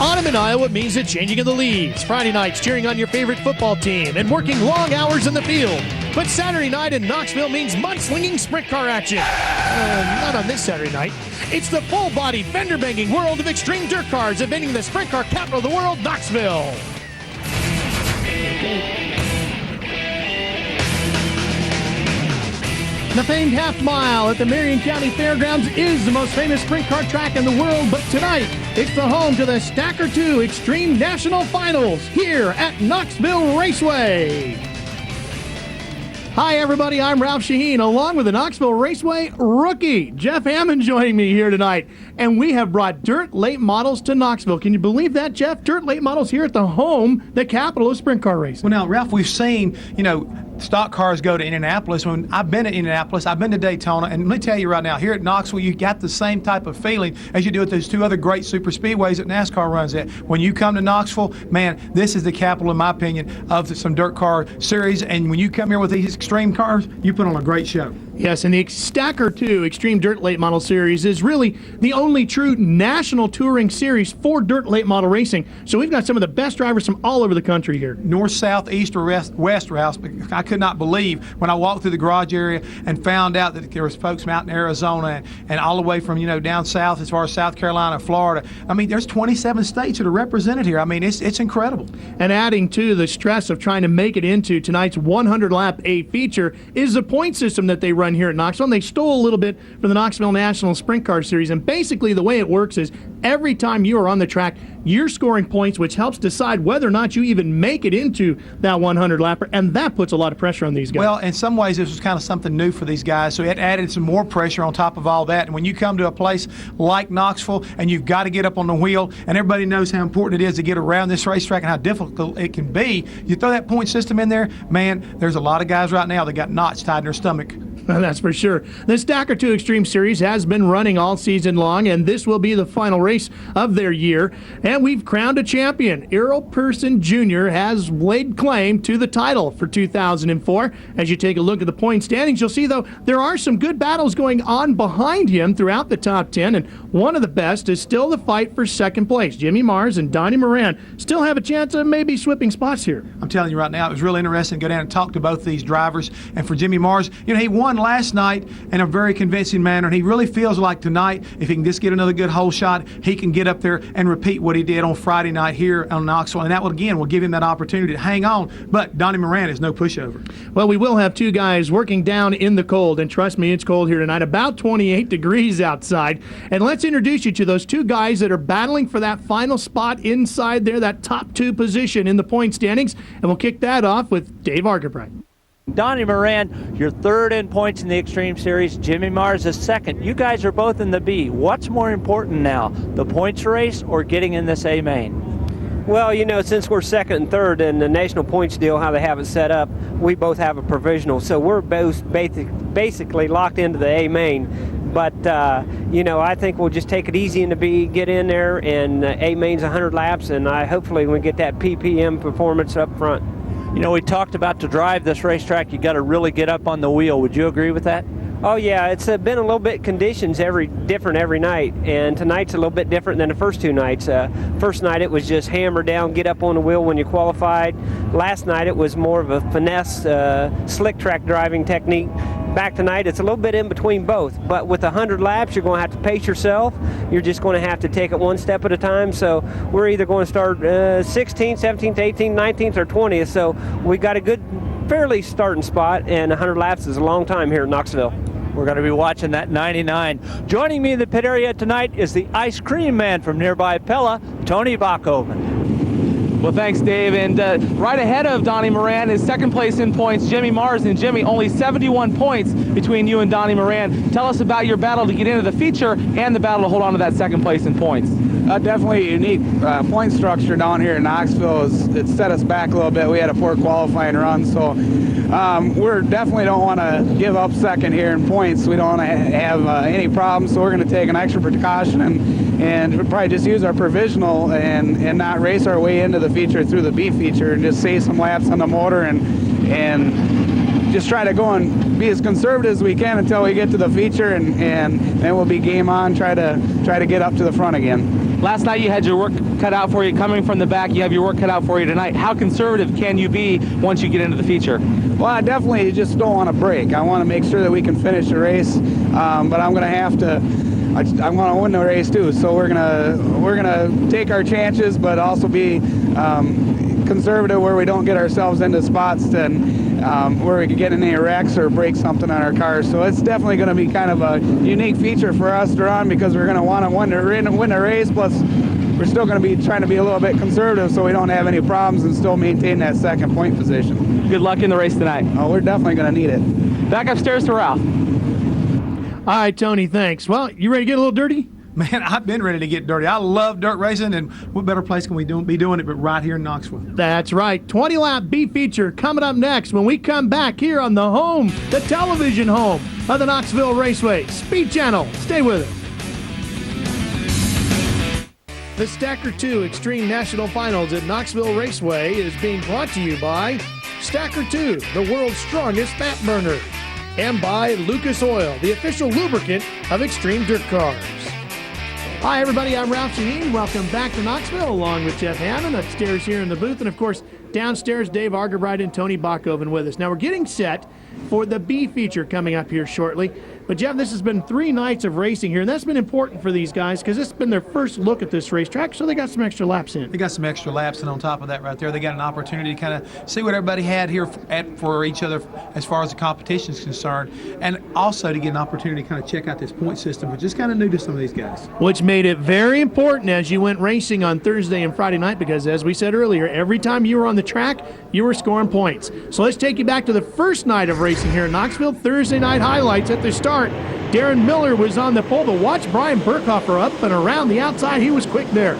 Autumn in Iowa means the changing of the leaves. Friday nights cheering on your favorite football team and working long hours in the field. But Saturday night in Knoxville means mudslinging sprint car action. Not on this Saturday night. It's the full-body, fender-banging world of extreme dirt cars invading the sprint car capital of the world, Knoxville. The famed half mile at the Marion County Fairgrounds is the most famous sprint car track in the world, but tonight it's the home to the Stacker2 Extreme National Finals here at Knoxville Raceway. Hi everybody, I'm Ralph Shaheen along with the Knoxville Raceway rookie Jeff Hammond joining me here tonight. And we have brought dirt late models to Knoxville. Can you believe that, Jeff? Dirt late models here at the home, the capital of sprint car racing. Well now, Ralph, we've seen, stock cars go to Indianapolis. When I've been to Indianapolis, I've been to Daytona, and let me tell you right now, here at Knoxville, you got the same type of feeling as you do at those two other great super speedways that NASCAR runs at. When you come to Knoxville, man, this is the capital, in my opinion, of some dirt car series, and when you come here with these extreme cars, you put on a great show. Yes, and the Stacker2 Extreme Dirt Late Model Series is really the only true national touring series for dirt late model racing. So we've got some of the best drivers from all over the country here. North, south, east, or west, Ralph. I could not believe when I walked through the garage area and found out that there was folks from out in Arizona and all the way from, down south as far as South Carolina, Florida. I mean, there's 27 states that are represented here. I mean, it's incredible. And adding to the stress of trying to make it into tonight's 100-lap A feature is the point system that they run here at Knoxville. And they stole a little bit from the Knoxville National Sprint Car Series. And basically the way it works is every time you are on the track, you're scoring points, which helps decide whether or not you even make it into that 100-lapper, and that puts a lot of pressure on these guys. Well, in some ways, this was kind of something new for these guys, so it added some more pressure on top of all that. And when you come to a place like Knoxville and you've got to get up on the wheel, and everybody knows how important it is to get around this racetrack and how difficult it can be, you throw that point system in there, man, there's a lot of guys right now that got knots tied in their stomach. That's for sure. The Stacker2 Extreme Series has been running all season long, and this will be the final race of their year. And we've crowned a champion. Errol Pearson Jr. has laid claim to the title for 2004. As you take a look at the point standings, you'll see, though, there are some good battles going on behind him throughout the top 10, and one of the best is still the fight for second place. Jimmy Mars and Donnie Moran still have a chance of maybe swapping spots here. I'm telling you right now, it was really interesting to go down and talk to both these drivers. And for Jimmy Mars, he won last night in a very convincing manner, and he really feels like tonight, if he can just get another good hole shot, he can get up there and repeat what he did on Friday night here on Knoxville, and that will give him that opportunity to hang on. But Donnie Moran is no pushover. Well, we will have two guys working down in the cold, and trust me, it's cold here tonight, about 28 degrees outside. And let's introduce you to those two guys that are battling for that final spot inside there, that top two position in the point standings, and we'll kick that off with Dave Argabright. Donnie Moran, you're third in points in the Extreme Series. Jimmy Mars is second. You guys are both in the B. What's more important now, the points race or getting in this A main? Well, since we're second and third in the national points deal, how they have it set up, we both have a provisional. So we're both basically locked into the A main. But, I think we'll just take it easy in the B, get in there, and A main's 100 laps, and hopefully we get that PPM performance up front. We talked about to drive this racetrack, you got to really get up on the wheel. Would you agree with that? Oh yeah, it's been a little bit conditions different every night, and tonight's a little bit different than the first two nights. First night it was just hammer down, get up on the wheel when you qualified. Last night it was more of a finesse, slick track driving technique. Back tonight it's a little bit in between both, but with 100 laps you're going to have to pace yourself. You're just going to have to take it one step at a time. So we're either going to start 16th, 17th, 18th, 19th, or 20th. So we got a good, fairly starting spot, and 100 laps is a long time here in Knoxville. We're going to be watching that 99. Joining me in the pit area tonight is the ice cream man from nearby Pella, Tony Bachhoven. Well, thanks, Dave. And right ahead of Donnie Moran is second place in points, Jimmy Mars. And Jimmy, only 71 points between you and Donnie Moran. Tell us about your battle to get into the feature and the battle to hold on to that second place in points. Definitely a unique point structure down here in Knoxville. It set us back a little bit. We had a poor qualifying run, so we definitely don't want to give up second here in points. We don't want to have any problems, so we're going to take an extra precaution and probably just use our provisional and not race our way into the feature through the B feature, and just save some laps on the motor and just try to go and be as conservative as we can until we get to the feature, and then we'll be game on, try to get up to the front again. Last night you had your work cut out for you coming from the back. You have your work cut out for you tonight. How conservative can you be once you get into the feature? Well, I definitely just don't want to break. I want to make sure that we can finish the race, but I'm going to have to. I'm going to win the race too. So we're gonna take our chances, but also be conservative where we don't get ourselves into spots where we could get in any wrecks or break something on our cars. So it's definitely going to be kind of a unique feature for us to run, because we're going to want to win the race. Plus, we're still going to be trying to be a little bit conservative so we don't have any problems and still maintain that second point position. Good luck in the race tonight. Oh, we're definitely going to need it. Back upstairs to Ralph. All right, Tony, thanks. Well, you ready to get a little dirty? Man, I've been ready to get dirty. I love dirt racing, and what better place can we be doing it but right here in Knoxville? That's right. 20-lap B feature coming up next when we come back here on the home, the television home of the Knoxville Raceway, Speed Channel. Stay with us. The Stacker2 Extreme National Finals at Knoxville Raceway is being brought to you by Stacker2, the world's strongest fat burner, and by Lucas Oil, the official lubricant of extreme dirt cars. Hi, everybody. I'm Ralph Shaheen. Welcome back to Knoxville, along with Jeff Hammond upstairs here in the booth. And, of course, downstairs, Dave Argerbright and Tony Bachhoven with us. Now, we're getting set for the B feature coming up here shortly. But, Jeff, this has been 3 nights of racing here, and that's been important for these guys because this has been their first look at this racetrack, so they got some extra laps in. They got some extra laps, and on top of that right there, they got an opportunity to kind of see what everybody had here for each other as far as the competition is concerned, and also to get an opportunity to kind of check out this point system, which is kind of new to some of these guys. Which made it very important as you went racing on Thursday and Friday night because, as we said earlier, every time you were on the track, you were scoring points. So let's take you back to the first night of racing here in Knoxville. Thursday night highlights at the start. Darren Miller was on the pole, but watch Brian Burkhofer up and around the outside. He was quick there.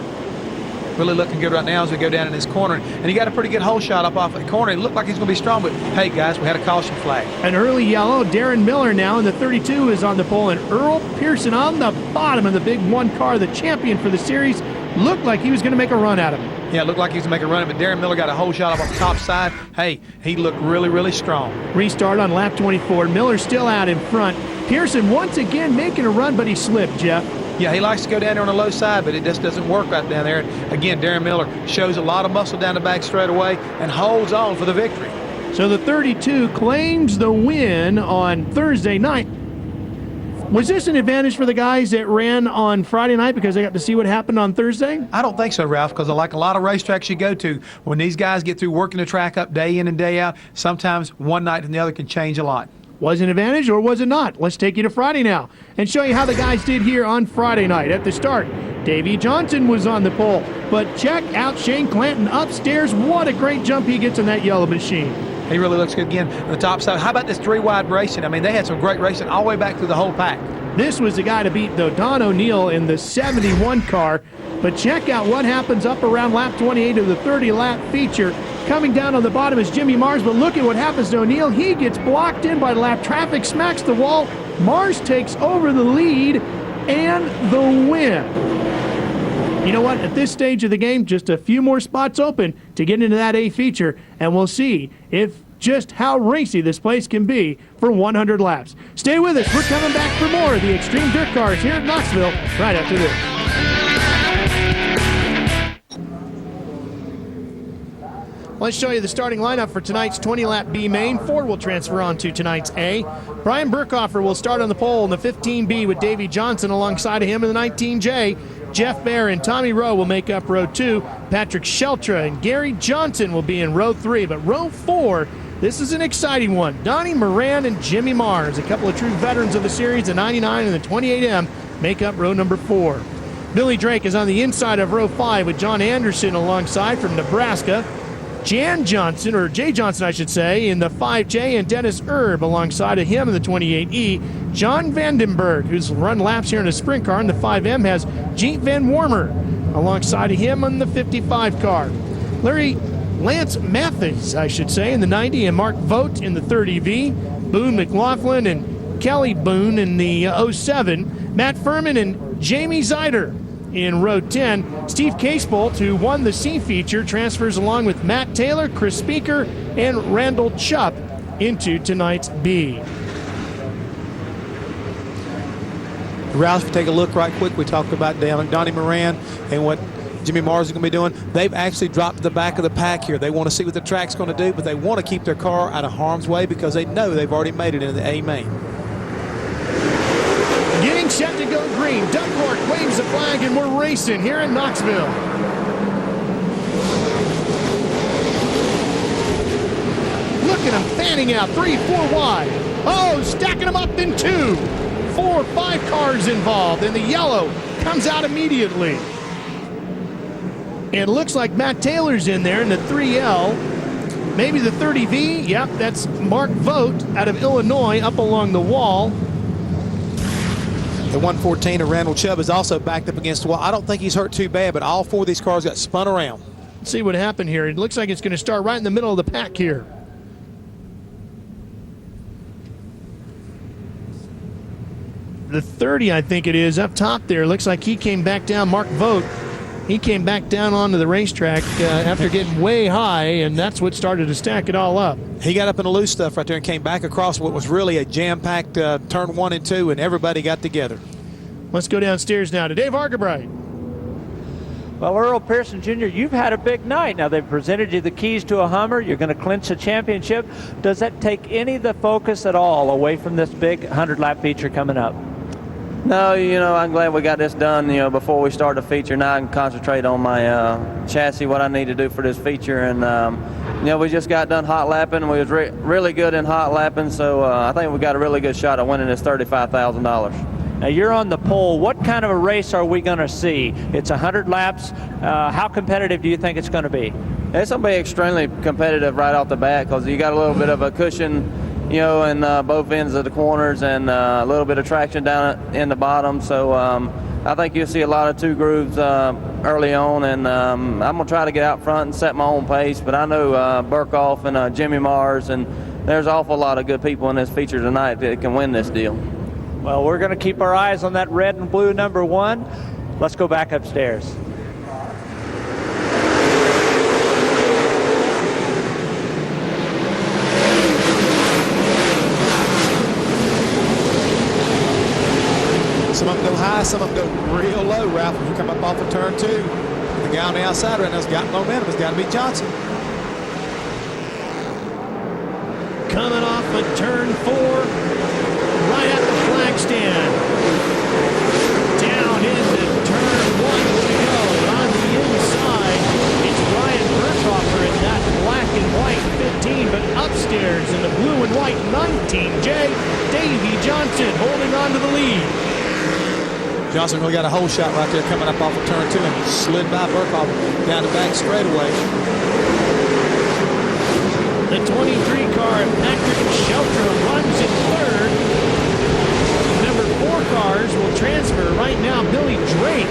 Really looking good right now as we go down in this corner. And he got a pretty good hole shot up off the corner. It looked like he's going to be strong, but hey, guys, we had a caution flag. An early yellow. Darren Miller now in the 32 is on the pole, and Earl Pearson on the bottom of the big one car, the champion for the series, looked like he was going to make a run at him. Yeah, it looked like he was going to make a run, but Darren Miller got a hole shot up on the top side. Hey, he looked really, really strong. Restart on lap 24. Miller still out in front. Pearson once again making a run, but he slipped, Jeff. Yeah, he likes to go down there on the low side, but it just doesn't work right down there. Again, Darren Miller shows a lot of muscle down the back straight away and holds on for the victory. So the 32 claims the win on Thursday night. Was this an advantage for the guys that ran on Friday night because they got to see what happened on Thursday? I don't think so, Ralph, because like a lot of racetracks you go to, when these guys get through working the track up day in and day out, sometimes one night and the other can change a lot. Was it an advantage or was it not? Let's take you to Friday now and show you how the guys did here on Friday night. At the start, Davey Johnson was on the pole, but check out Shane Clanton upstairs. What a great jump he gets in that yellow machine. He really looks good again on the top side. How about this 3-wide racing? I mean, they had some great racing all the way back through the whole pack. This was the guy to beat, though, Don O'Neill in the 71 car. But check out what happens up around lap 28 of the 30-lap feature. Coming down on the bottom is Jimmy Mars, but look at what happens to O'Neill. He gets blocked in by lap traffic, smacks the wall. Mars takes over the lead and the win. You know what? At this stage of the game, just a few more spots open to get into that A feature, and we'll see if just how racy this place can be for 100 laps. Stay with us. We're coming back for more of the Extreme Dirt Cars here at Knoxville right after this. Let's show you the starting lineup for tonight's 20-lap B main. 4 will transfer on to tonight's A. Brian Burkhofer will start on the pole in the 15B with Davey Johnson alongside of him in the 19J. Jeff Bear and Tommy Rowe will make up row 2. Patrick Sheltra and Gary Johnson will be in row 3. But row 4, this is an exciting one. Donnie Moran and Jimmy Mars, a couple of true veterans of the series, the 99 and the 28M, make up row number 4. Billy Drake is on the inside of row 5 with John Anderson alongside from Nebraska. Jay Johnson, I should say, in the 5J, and Dennis Erb alongside of him in the 28E. John Vandenberg, who's run laps here in a sprint car in the 5M, has Jeet Van Wormer alongside of him in the 55 car. Lance Mathis, I should say, in the 90, and Mark Vogt in the 30V. Boone McLaughlin and Kelly Boone in the 07. Matt Furman and Jamie Zeider in row 10. Steve Casebolt, who won the C feature, transfers along with Matt Taylor, Chris Speaker, and Randall Chupp into tonight's B. Roush, if you take a look right quick, we talked about Donnie Moran and what Jimmy Mars is going to be doing. They've actually dropped the back of the pack here. They want to see what the track's going to do, but they want to keep their car out of harm's way because they know they've already made it into the A main. Getting set to go green. Duckworth waves the flag, and we're racing here in Knoxville. Look at them fanning out, 3, 4 wide. Oh, stacking them up in 2. 4, 5 cars involved, and the yellow comes out immediately. It looks like Matt Taylor's in there in the 3L. Maybe the 30V. Yep, that's Mark Vogt out of Illinois up along the wall. The 114 of Randall Chubb is also backed up against the wall. I don't think he's hurt too bad, but all 4 of these cars got spun around. Let's see what happened here. It looks like it's going to start right in the middle of the pack here. The 30, I think it is, up top there. Looks like he came back down. Mark Vogt, he came back down onto the racetrack after getting way high, and that's what started to stack it all up. He got up in the loose stuff right there and came back across what was really a jam-packed turn 1 and 2, and everybody got together. Let's go downstairs now to Dave Argabright. Well, Earl Pearson Jr., you've had a big night. Now, they've presented you the keys to a Hummer. You're going to clinch the championship. Does that take any of the focus at all away from this big 100-lap feature coming up? No, I'm glad we got this done, before we start the feature. Now I can concentrate on my chassis, what I need to do for this feature. And, we just got done hot lapping. We was really good in hot lapping, so I think we got a really good shot at winning this $35,000. Now, you're on the pole. What kind of a race are we going to see? It's 100 laps. How competitive do you think it's going to be? It's going to be extremely competitive right off the bat because you got a little bit of a cushion, in both ends of the corners and a little bit of traction down in the bottom. So I think you'll see a lot of 2 grooves early on, and I'm going to try to get out front and set my own pace. But I know Burkhoff and Jimmy Mars, and there's an awful lot of good people in this feature tonight that can win this deal. Well, we're going to keep our eyes on that red and blue number 1. Let's go back upstairs. Some of them go high, some of them go real low, Ralph. When you come up off of turn 2, the guy on the outside right now has got momentum. It's got to be Johnson. Coming off of turn 4, right at the flag stand. Down into turn 1 we go. On the inside, it's Ryan Burkhoffer in that black and white 15, but upstairs in the blue and white 19, Davey Johnson holding on to the lead. Johnson really got a hole shot right there coming up off of turn 2 and slid by Burkhoff down the back straightaway. The 23 car, Patrick Shelter, runs in 3rd. Number 4 cars will transfer. Right now, Billy Drake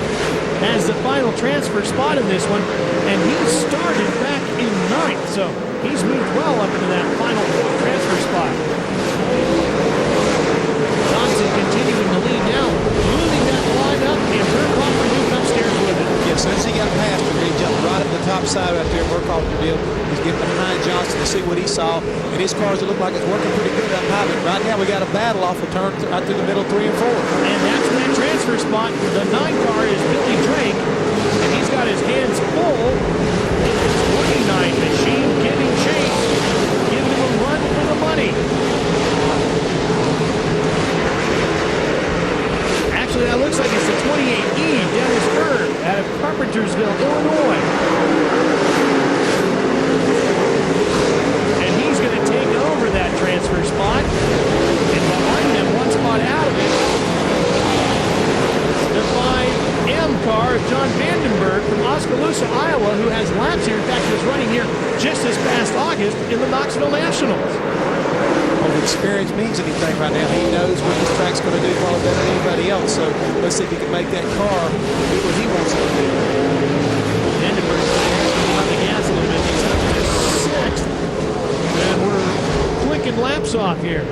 has the final transfer spot in this one, and he started back in 9th, so he's moved well up into that final transfer spot. Johnson continuing to lead now, moving that line up, and Burkhoffer moved upstairs with it. Yeah, as soon as he got past him, he jumped right up the top side right there. Burkhoffer did. He's getting behind Johnson to see what he saw, and his cars look like it's working pretty good up high. But right now we got a battle off of turn right through the middle 3 and 4. And that's that transfer spot. The 9 car is Billy Drake, and he's got his hands full in the 29 machine, giving chase, giving him a run for the money. Actually, that looks like it's the 28E, Dennis Bird, out of Carpentersville, Illinois. And he's going to take over that transfer spot. And behind him, 1 spot out of it, the 5M car of John Vandenberg from Oskaloosa, Iowa, who has laps here. In fact, he was running here just this past August in the Knoxville Nationals. Well, if experience means anything right now, he knows what this track's going to do far better than anybody else. So let's see if he can make that car do what he wants it to do. Vandenberg on the gas a little bit. He's up to 6th. And we're clicking laps off here.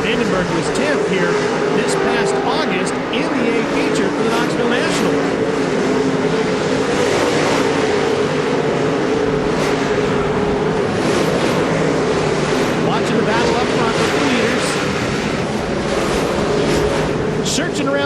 Vandenberg was 10th here this past August in the A feature for the Knoxville Nationals. Watching the battle up front with the leaders. Searching around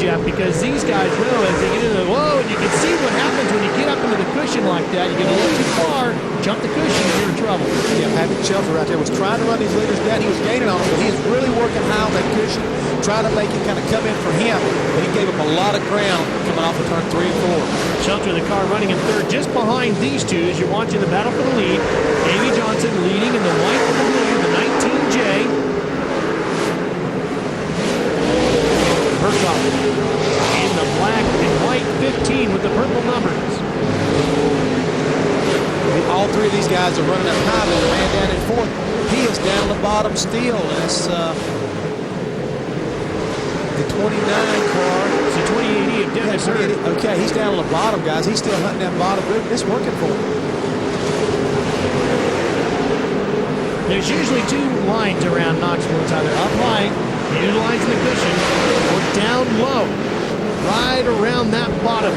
Jeff, because these guys know as they get into the whoa, and you can see what happens when you get up into the cushion like that. You get a little too far, jump the cushion, and you're in trouble. Yeah, Patrick Shelter right there was trying to run these leaders down. He was gaining on them, but he is really working high on that cushion, trying to make it kind of come in for him. But he gave him a lot of ground coming off of turn 3 and 4. Shelter, the car running in third, just behind these two as you're watching the battle for the lead. Davey Johnson leading in the white and the blue, the 19J. Burkhoff in the black and white 15 with the purple numbers. All three of these guys are running up high. There's a man down in fourth. He is down the bottom still. That's the 29 car. It's a 2080 of Dennis Hurd. Okay, he's down on the bottom, guys. He's still hunting that bottom group. It's working for him. There's usually two lines around Knoxville. It's either up high, utilizing the cushion, or down low, right around that bottom.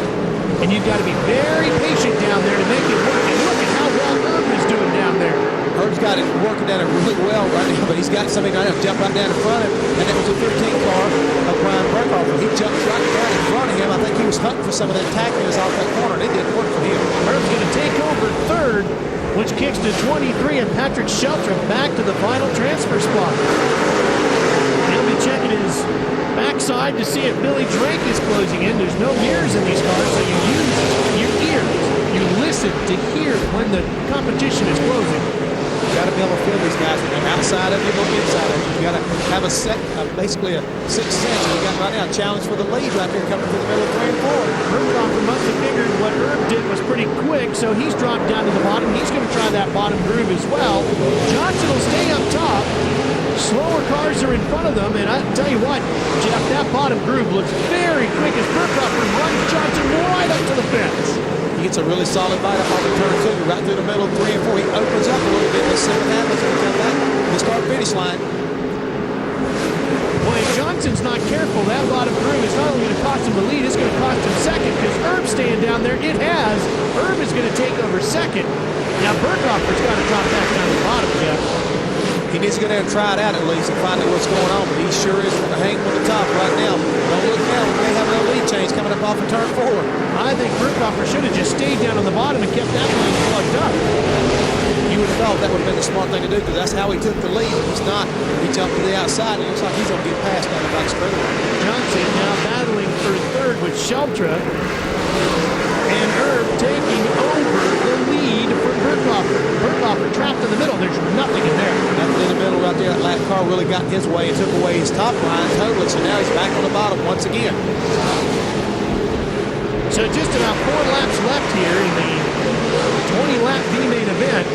And you've got to be very patient down there to make it work. And look at how well Herb is doing down there. Herb's got it working down there really well right now, but he's got somebody right now jump right down in front of him, and that was a 13 car of Brian Burkhoff. He jumped right down in front of him. I think he was hunting for some of that tackiness off that corner, and it didn't work for him. Herb's going to take over third, which kicks to 23, and Patrick Shelter back to the final transfer spot. He'll be checking his backside to see if Billy Drake is closing in. There's no mirrors in these cars, so you use your ears. You listen to hear when the competition is closing. You got to be able to feel these guys when they're outside of you, go inside of you. You got to have a set, basically a sixth sense. You got right now a challenge for the lead right there coming through the middle of 3 and 4. Burkhoff must have figured what Herb did was pretty quick, so he's dropped down to the bottom. He's going to try that bottom groove as well. Johnson will stay up top. Slower cars are in front of them, and I tell you what, Jeff, that bottom groove looks very quick as Burkhoff runs Johnson right up to the fence. He gets a really solid bite up on the turn 2, right through the middle of 3 and 4. He opens up a little bit in the second half as he comes back to the start-finish line. Boy, if Johnson's not careful, that bottom groove is not only going to cost him the lead, it's going to cost him second because Herb's staying down there. It has. Herb is going to take over second. Now, Burkhoffer's got to drop back down to the bottom, Jeff. He needs to go there and try it out at least and find out what's going on, but he sure is hanging on the top right now. Don't look now. We may have no lead change coming up off of turn 4. I think Burkhoffer should have just stayed down on the bottom and kept that lane plugged up. You would have thought that would have been the smart thing to do because that's how he took the lead. He's not. He jumped to the outside, and it looks like he's going to get past down the back straightaway. Johnson now battling for third with Sheltra, and Herb taking over the lead for Burkhoffer. Burkhoffer trapped in the middle. There's nothing in there. Nothing in the middle right there. That lap car really got his way and took away his top line totally, so now he's back on the bottom once again. So just about 4 laps left here in the 20-lap B-main event.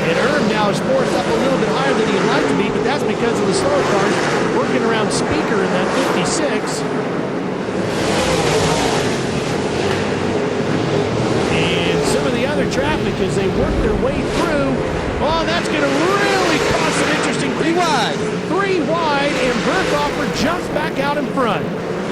And Herb now is forced up a little bit higher than he'd like to be, but that's because of the slower cars working around Speaker in that 56. And some of the other traffic as they work their way through. Oh, that's going to really cause some interesting things. 3 wide. 3 wide, and Burkhoffer jumps back out in front.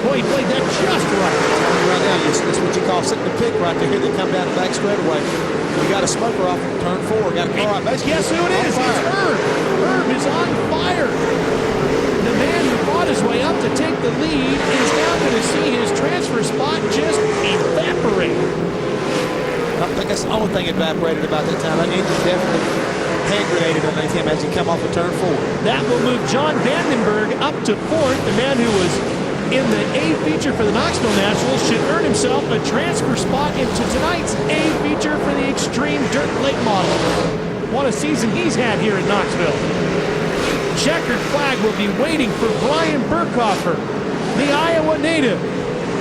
Boy, he played that just right. Right now, this is what you call sitting the pick right there. They come down the back straightaway. You got a smoker off of turn 4. Got a car right. Basically, guess who it is? It's Herb. Herb is on fire. The man who fought his way up to take the lead is now going to see his transfer spot just evaporate. I think that's the only thing evaporated about that time. That engine definitely hand grenaded underneath him as he come off of turn 4. That will move John Vandenberg up to fourth. The man who was in the A feature for the Knoxville Nationals should earn himself a transfer spot into tonight's A feature for the Extreme Dirt Late Model. What a season he's had here in Knoxville. Checkered flag will be waiting for Brian Burkhoffer, the Iowa native.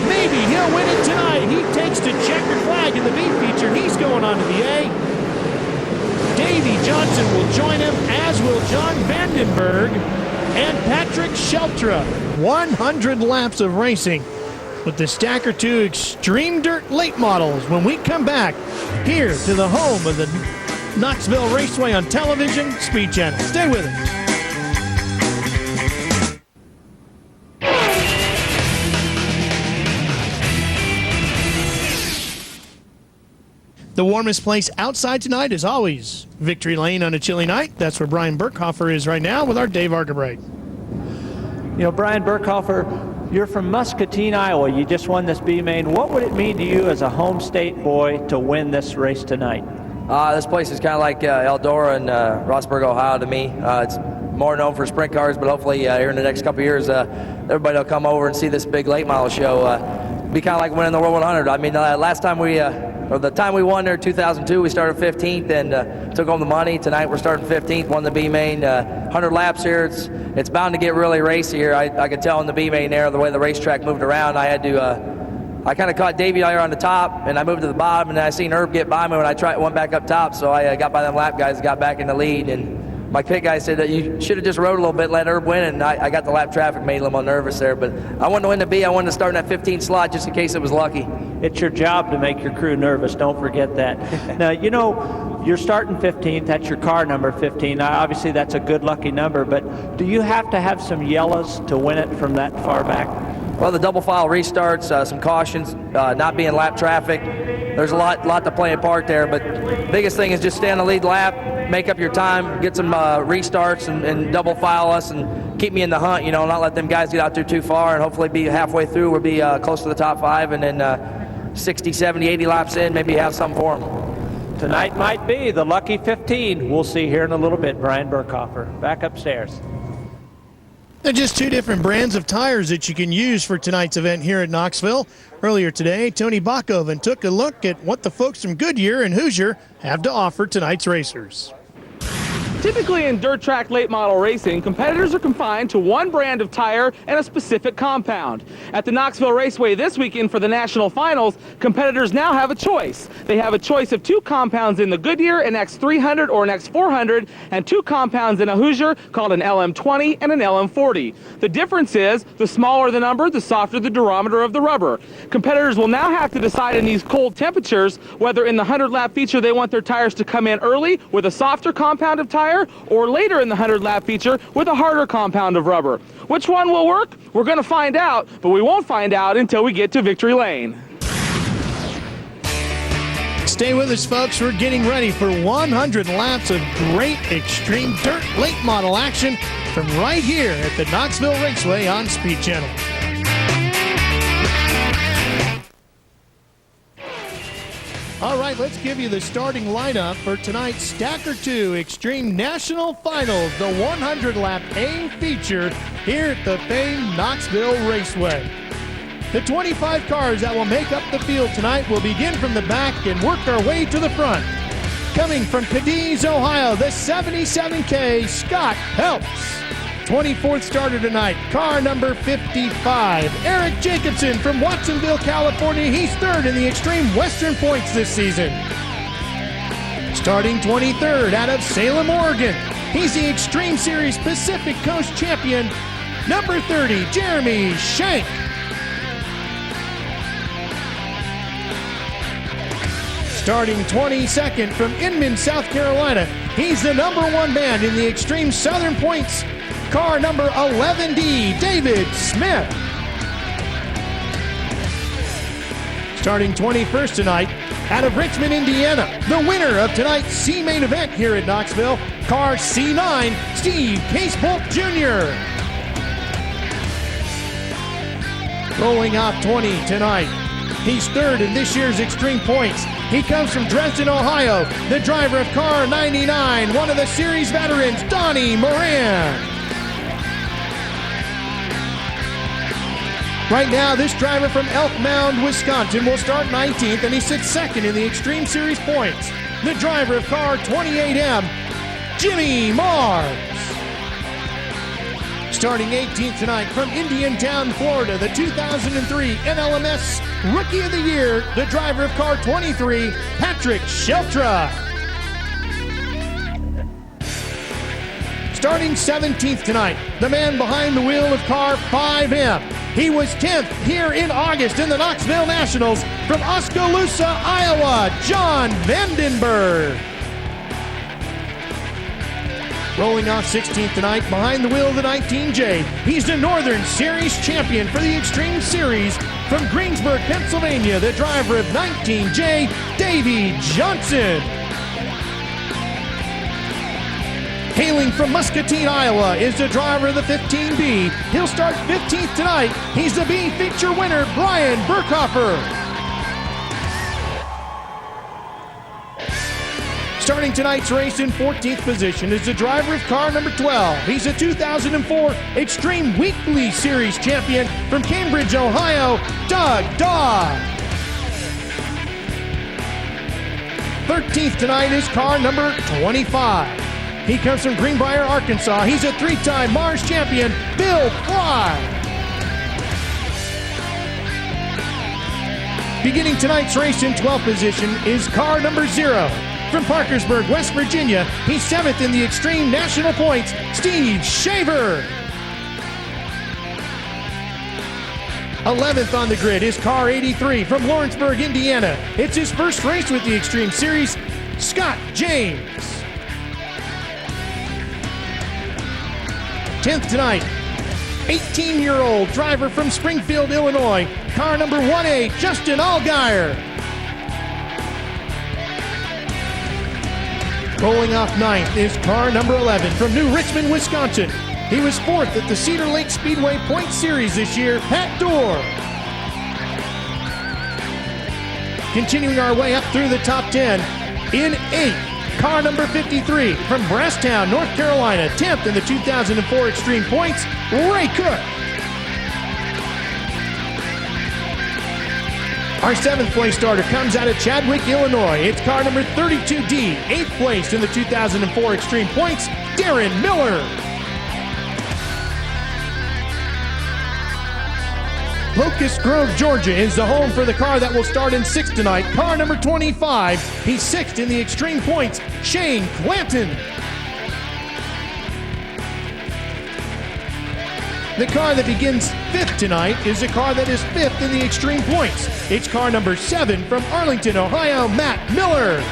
Maybe he'll win it tonight. He takes the checkered flag in the B feature. He's going on to the A. Davey Johnson will join him, as will John Vandenberg and Patrick Sheltra. 100 laps of racing with the Stacker2 Extreme Dirt Late Models when we come back here to the home of the Knoxville Raceway on television, Speed Channel. Stay with us. The warmest place outside tonight is always Victory Lane on a chilly night. That's where Brian Burkhoffer is right now with our Dave Argabright. You know, Brian Burkhofer, you're from Muscatine, Iowa. You just won this B main. What would it mean to you as a home state boy to win this race tonight? This place is kind of like Eldora and Rossburg, Ohio to me. It's more known for sprint cars, but hopefully here in the next couple of years, everybody will come over and see this big late model show. Be kind of like winning the World 100. I mean, last time or the time we won there in 2002, we started 15th and took home the money. Tonight we're starting 15th, won the B main. 100 laps here. It's bound to get really racy here. I could tell in the B main there the way the racetrack moved around. I had to. I kind of caught Davey out here on the top, and I moved to the bottom, and then I seen Herb get by me when I went back up top, so I got by them lap guys, got back in the lead, and my pit guy said that you should have just rode a little bit, let Herb win, and I got the lap traffic, made a little nervous there, but I wanted to win the B. I wanted to start in that 15 slot just in case it was lucky. It's your job to make your crew nervous, don't forget that. Now, you know, you're starting 15th, that's your car number 15. Now, obviously, that's a good lucky number, but do you have to have some yellows to win it from that far back? Well, the double file restarts, some cautions, not being lap traffic. There's a lot to play a part there, but biggest thing is just stay on the lead lap, make up your time, get some restarts and double file us and keep me in the hunt, you know, not let them guys get out there too far, and hopefully be halfway through. We'll be close to the top 5, and then 60, 70, 80 laps in, maybe have something for them. Tonight might be the lucky 15. We'll see here in a little bit. Brian Burkhofer, back upstairs. They're just two different brands of tires that you can use for tonight's event here at Knoxville. Earlier today, Tony Bakoven took a look at what the folks from Goodyear and Hoosier have to offer tonight's racers. Typically in dirt track late model racing, competitors are confined to one brand of tire and a specific compound. At the Knoxville Raceway this weekend for the national finals, competitors now have a choice. They have a choice of two compounds in the Goodyear, an X300 or an X400, and two compounds in a Hoosier called an LM20 and an LM40. The difference is the smaller the number, the softer the durometer of the rubber. Competitors will now have to decide in these cold temperatures whether in the 100-lap feature they want their tires to come in early with a softer compound of tire or later in the 100-lap feature with a harder compound of rubber. Which one will work? We're going to find out, but we won't find out until we get to victory lane. Stay with us, folks. We're getting ready for 100 laps of great extreme dirt late model action from right here at the Knoxville Raceway on Speed Channel. All right, let's give you the starting lineup for tonight's Stacker2 Extreme National Finals, the 100-lap A feature here at the famed Knoxville Raceway. The 25 cars that will make up the field tonight will begin from the back and work our way to the front. Coming from Cadiz, Ohio, the 77K, Scott Helps. 24th starter tonight, car number 55. Eric Jacobson from Watsonville, California. He's third in the Extreme Western points this season. Starting 23rd out of Salem, Oregon. He's the Extreme Series Pacific Coast champion, number 30, Jeremy Shank. Starting 22nd from Inman, South Carolina. He's the number 1 man in the Extreme Southern points, car number 11D, David Smith. Starting 21st tonight, out of Richmond, Indiana, the winner of tonight's C main event here at Knoxville, car C9, Steve Casebolt Jr. Rolling off 20 tonight. He's third in this year's Extreme points. He comes from Dresden, Ohio, the driver of car 99, one of the series veterans, Donnie Moran. Right now, this driver from Elk Mound, Wisconsin will start 19th, and he sits second in the Extreme Series points. The driver of car 28M, Jimmy Mars. Starting 18th tonight from Indiantown, Florida, the 2003 NLMS Rookie of the Year, the driver of car 23, Patrick Sheltra. Starting 17th tonight, the man behind the wheel of car 5M. He was 10th here in August in the Knoxville Nationals from Oskaloosa, Iowa, John Vandenberg. Rolling off 16th tonight behind the wheel of the 19J. He's the Northern Series champion for the Extreme Series from Greensburg, Pennsylvania, the driver of 19J, Davey Johnson. Hailing from Muscatine, Iowa, is the driver of the 15B. He'll start 15th tonight. He's the B feature winner, Brian Burkhofer. Starting tonight's race in 14th position is the driver of car number 12. He's a 2004 Extreme Weekly Series champion from Cambridge, Ohio, Doug Daw. 13th tonight is car number 25. He comes from Greenbrier, Arkansas. He's a three-time Mars champion, Bill Fry. Beginning tonight's race in 12th position is car number 0. From Parkersburg, West Virginia, he's 7th in the Extreme National Points, Steve Shaver. 11th on the grid is car 83 from Lawrenceburg, Indiana. It's his first race with the Extreme Series, Scott James. 10th tonight, 18-year-old driver from Springfield, Illinois, car number 1A, Justin Allgaier. Rolling off 9th is car number 11 from New Richmond, Wisconsin. He was 4th at the Cedar Lake Speedway Point Series this year, Pat Dorr. Continuing our way up through the top 10, in 8th, car number 53 from Brasstown, North Carolina, 10th in the 2004 Extreme Points, Ray Cook. Our 7th place starter comes out of Chadwick, Illinois. It's car number 32D, 8th place in the 2004 Extreme Points, Darren Miller. Locust Grove, Georgia is the home for the car that will start in 6th tonight, car number 25. He's 6th in the Extreme Points, Shane Clanton. The car that begins 5th tonight is a car that is 5th in the Extreme Points. It's car number 7 from Arlington, Ohio, Matt Miller.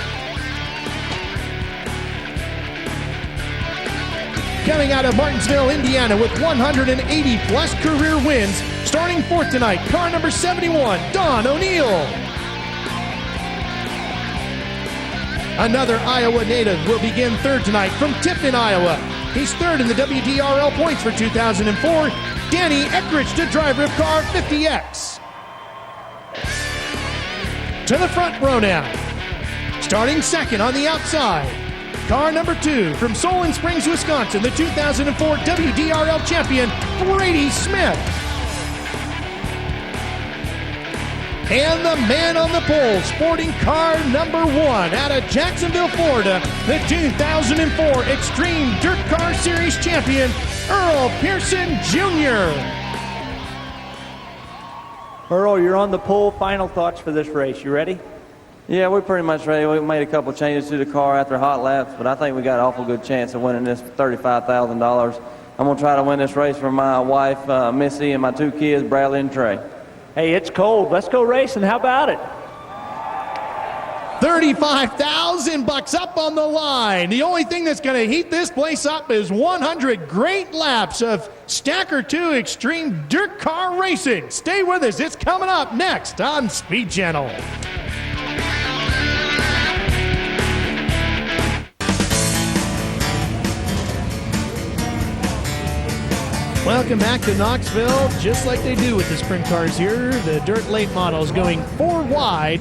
Coming out of Martinsville, Indiana with 180-plus career wins, starting 4th tonight, car number 71, Don O'Neill. Another Iowa native will begin 3rd tonight from Tiffin, Iowa. He's 3rd in the WDRL points for 2004, Danny Eckrich, the driver of car 50X. To the front row now. Starting 2nd on the outside, car number 2 from Solon Springs, Wisconsin, the 2004 WDRL champion, Brady Smith. And the man on the pole, sporting car number 1 out of Jacksonville, Florida, the 2004 Extreme Dirt Car Series champion, Earl Pearson Jr. Earl, you're on the pole. Final thoughts for this race. You ready? Yeah, we're pretty much ready. We made a couple changes to the car after hot laps, but I think we got an awful good chance of winning this $35,000. I'm going to try to win this race for my wife, Missy, and my 2 kids, Bradley and Trey. Hey, it's cold. Let's go racing. How about it? $35,000 up on the line. The only thing that's going to heat this place up is 100 great laps of Stacker2 Extreme Dirt Car Racing. Stay with us. It's coming up next on Speed Channel. Welcome back to Knoxville. Just like they do with the sprint cars here, the dirt late models going 4 wide,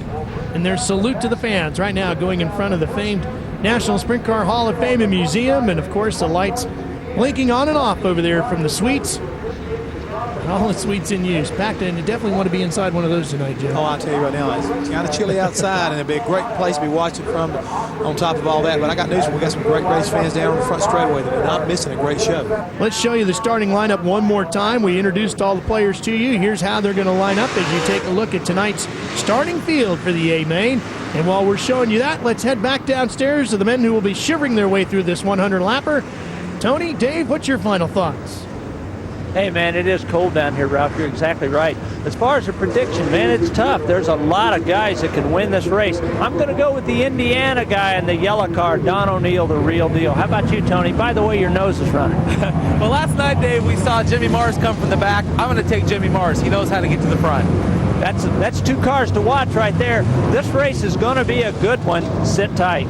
and their salute to the fans right now going in front of the famed National Sprint Car Hall of Fame and Museum, and of course the lights blinking on and off over there from the suites. All the suites in use. Packed in. You definitely want to be inside one of those tonight, Jim. Oh, I'll tell you right now, it's kind of chilly outside, and it'll be a great place to be watching from on top of all that. But I got news for you. We got some great race fans down on the front straightaway that are not missing a great show. Let's show you the starting lineup one more time. We introduced all the players to you. Here's how they're going to line up as you take a look at tonight's starting field for the A-Main. And while we're showing you that, let's head back downstairs to the men who will be shivering their way through this 100-lapper. Tony, Dave, what's your final thoughts? Hey, man, it is cold down here, Ralph. You're exactly right. As far as the prediction, man, it's tough. There's a lot of guys that can win this race. I'm going to go with the Indiana guy in the yellow car, Don O'Neill, the real deal. How about you, Tony? By the way, your nose is running. Well, last night, Dave, we saw Jimmy Mars come from the back. I'm going to take Jimmy Mars. He knows how to get to the front. That's 2 cars to watch right there. This race is going to be a good one. Sit tight.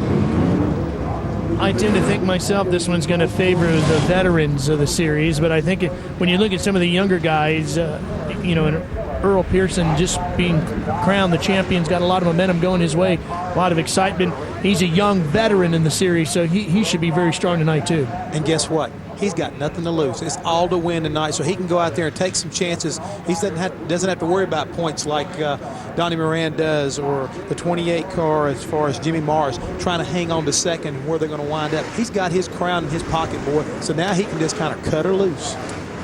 I tend to think myself this one's going to favor the veterans of the series, but I think when you look at some of the younger guys, you know, and Earl Pearson just being crowned the champion's got a lot of momentum going his way, a lot of excitement. He's a young veteran in the series, so he should be very strong tonight too. And guess what? He's got nothing to lose. It's all to win tonight, so he can go out there and take some chances. He doesn't have to worry about points like Donnie Moran does, or the 28 car as far as Jimmy Mars trying to hang on to second where they're going to wind up. He's got his crown in his pocket, boy, so now he can just kind of cut her loose.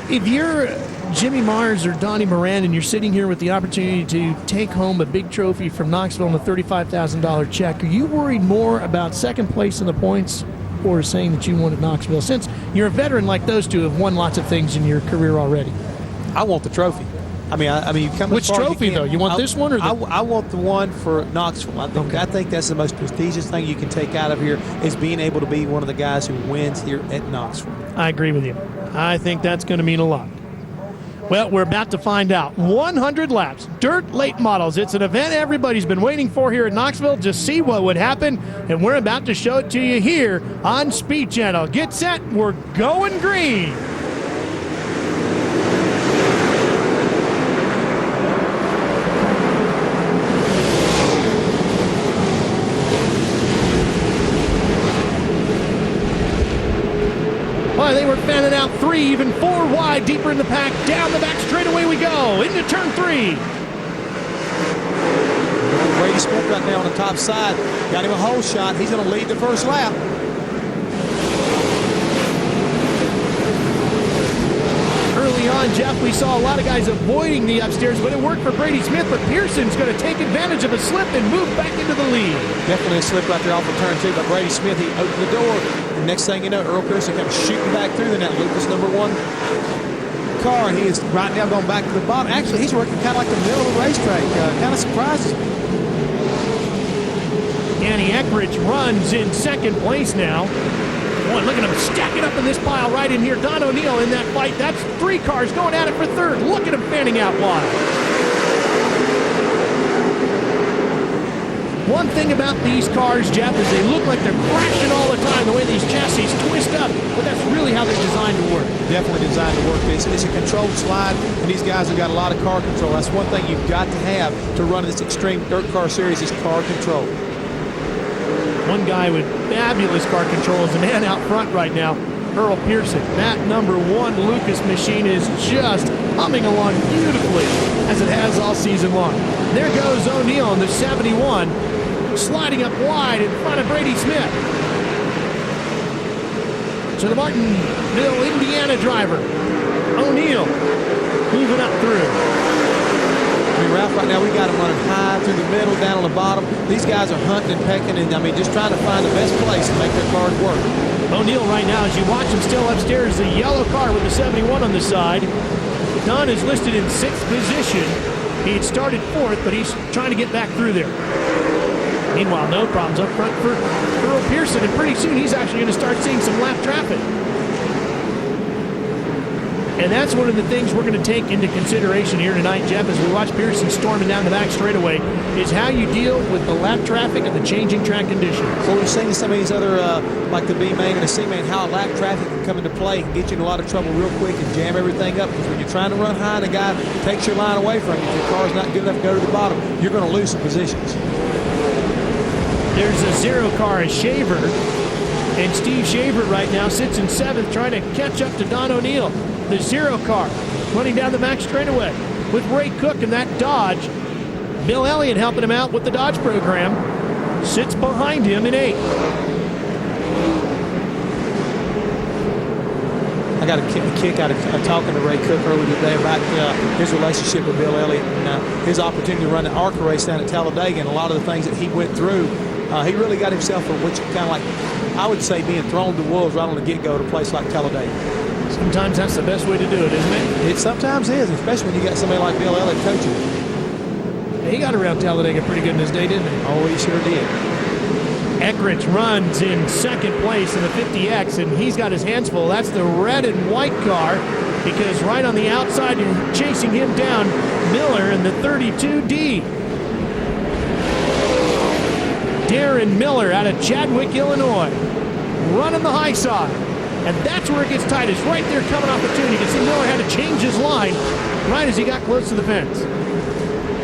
If you're Jimmy Mars or Donnie Moran and you're sitting here with the opportunity to take home a big trophy from Knoxville and a $35,000 check, are you worried more about second place in the points or saying that you wanted Knoxville, since you're a veteran like those two have won lots of things in your career already? I want the trophy. I mean, come which as far trophy as you though? You want this one or the... I want the one for Knoxville. I think that's the most prestigious thing you can take out of here, is being able to be one of the guys who wins here at Knoxville. I agree with you. I think that's going to mean a lot. Well, we're about to find out. 100 laps, dirt late models. It's an event everybody's been waiting for here at Knoxville to see what would happen, and we're about to show it to you here on Speed Channel. Get set, we're going green. They were fanning out 3, even 4 wide, deeper in the pack. Down the back straightaway we go, into turn 3. Brady Smith right now on the top side. Got him a hole shot. He's going to lead the first lap. Early on, Jeff, we saw a lot of guys avoiding the upstairs, but it worked for Brady Smith. But Pearson's going to take advantage of a slip and move back into the lead. Definitely a slip right there off of turn 2 by Brady Smith. He opened the door. And next thing you know, Earl Pearson comes shooting back through the net. Lucas number 1 car, and he is right now going back to the bottom. Actually, he's working kind of like the middle of the racetrack. Kind of surprises me. Danny Eckrich runs in second place now. Boy, look at him stacking up in this pile right in here. Don O'Neill in that fight. That's 3 cars going at it for third. Look at him fanning out wide. One thing about these cars, Jeff, is they look like they're crashing all the time, the way these chassis twist up, but that's really how they're designed to work. Definitely designed to work. It's a controlled slide, and these guys have got a lot of car control. That's one thing you've got to have to run this extreme dirt car series is car control. One guy with fabulous car control is the man out front right now, Earl Pearson. That number 1 Lucas machine is just humming along beautifully, as it has all season long. There goes O'Neill in the 71, sliding up wide in front of Brady Smith. So the Martinville, Indiana driver, O'Neill, moving up through. I mean, Ralph, right now we got them running high through the middle, down on the bottom. These guys are hunting and pecking, and I mean, just trying to find the best place to make their cars work. O'Neill right now, as you watch him still upstairs, the yellow car with the 71 on the side. Don is listed in 6th position. He had started 4th, but he's trying to get back through there. Meanwhile, no problems up front for Earl Pearson, and pretty soon he's actually going to start seeing some lap traffic. And that's one of the things we're going to take into consideration here tonight, Jeff, as we watch Pearson storming down the back straightaway, is how you deal with the lap traffic and the changing track conditions. Well, we've seen some of these other, like the B-main and the C-main, how lap traffic can come into play and get you in a lot of trouble real quick and jam everything up. Because when you're trying to run high and a guy takes your line away from you, if your car's not good enough to go to the bottom, you're going to lose some positions. There's a 0 car, a Shaver, and Steve Shaver right now sits in 7th trying to catch up to Don O'Neill. The 0 car running down the back straightaway with Ray Cook in that Dodge. Bill Elliott helping him out with the Dodge program. Sits behind him in 8th. I got a kick out of talking to Ray Cook earlier today about his relationship with Bill Elliott and his opportunity to run the ARCA race down at Talladega, and a lot of the things that he went through. He really got himself for which kind of like, I would say, being thrown to wolves right on the get-go at a place like Talladega. Sometimes that's the best way to do it, isn't it? It sometimes is, especially when you got somebody like Bill Elliott coaching. He got around Talladega pretty good in his day, didn't he? Oh, he sure did. Eckrich runs in 2nd place in the 50X, and he's got his hands full. That's the red and white car, because right on the outside, chasing him down, Miller in the 32D. Darren Miller out of Chadwick, Illinois. running the high side. And that's where it gets tight. It's right there coming off the tune. You can see Miller had to change his line right as he got close to the fence.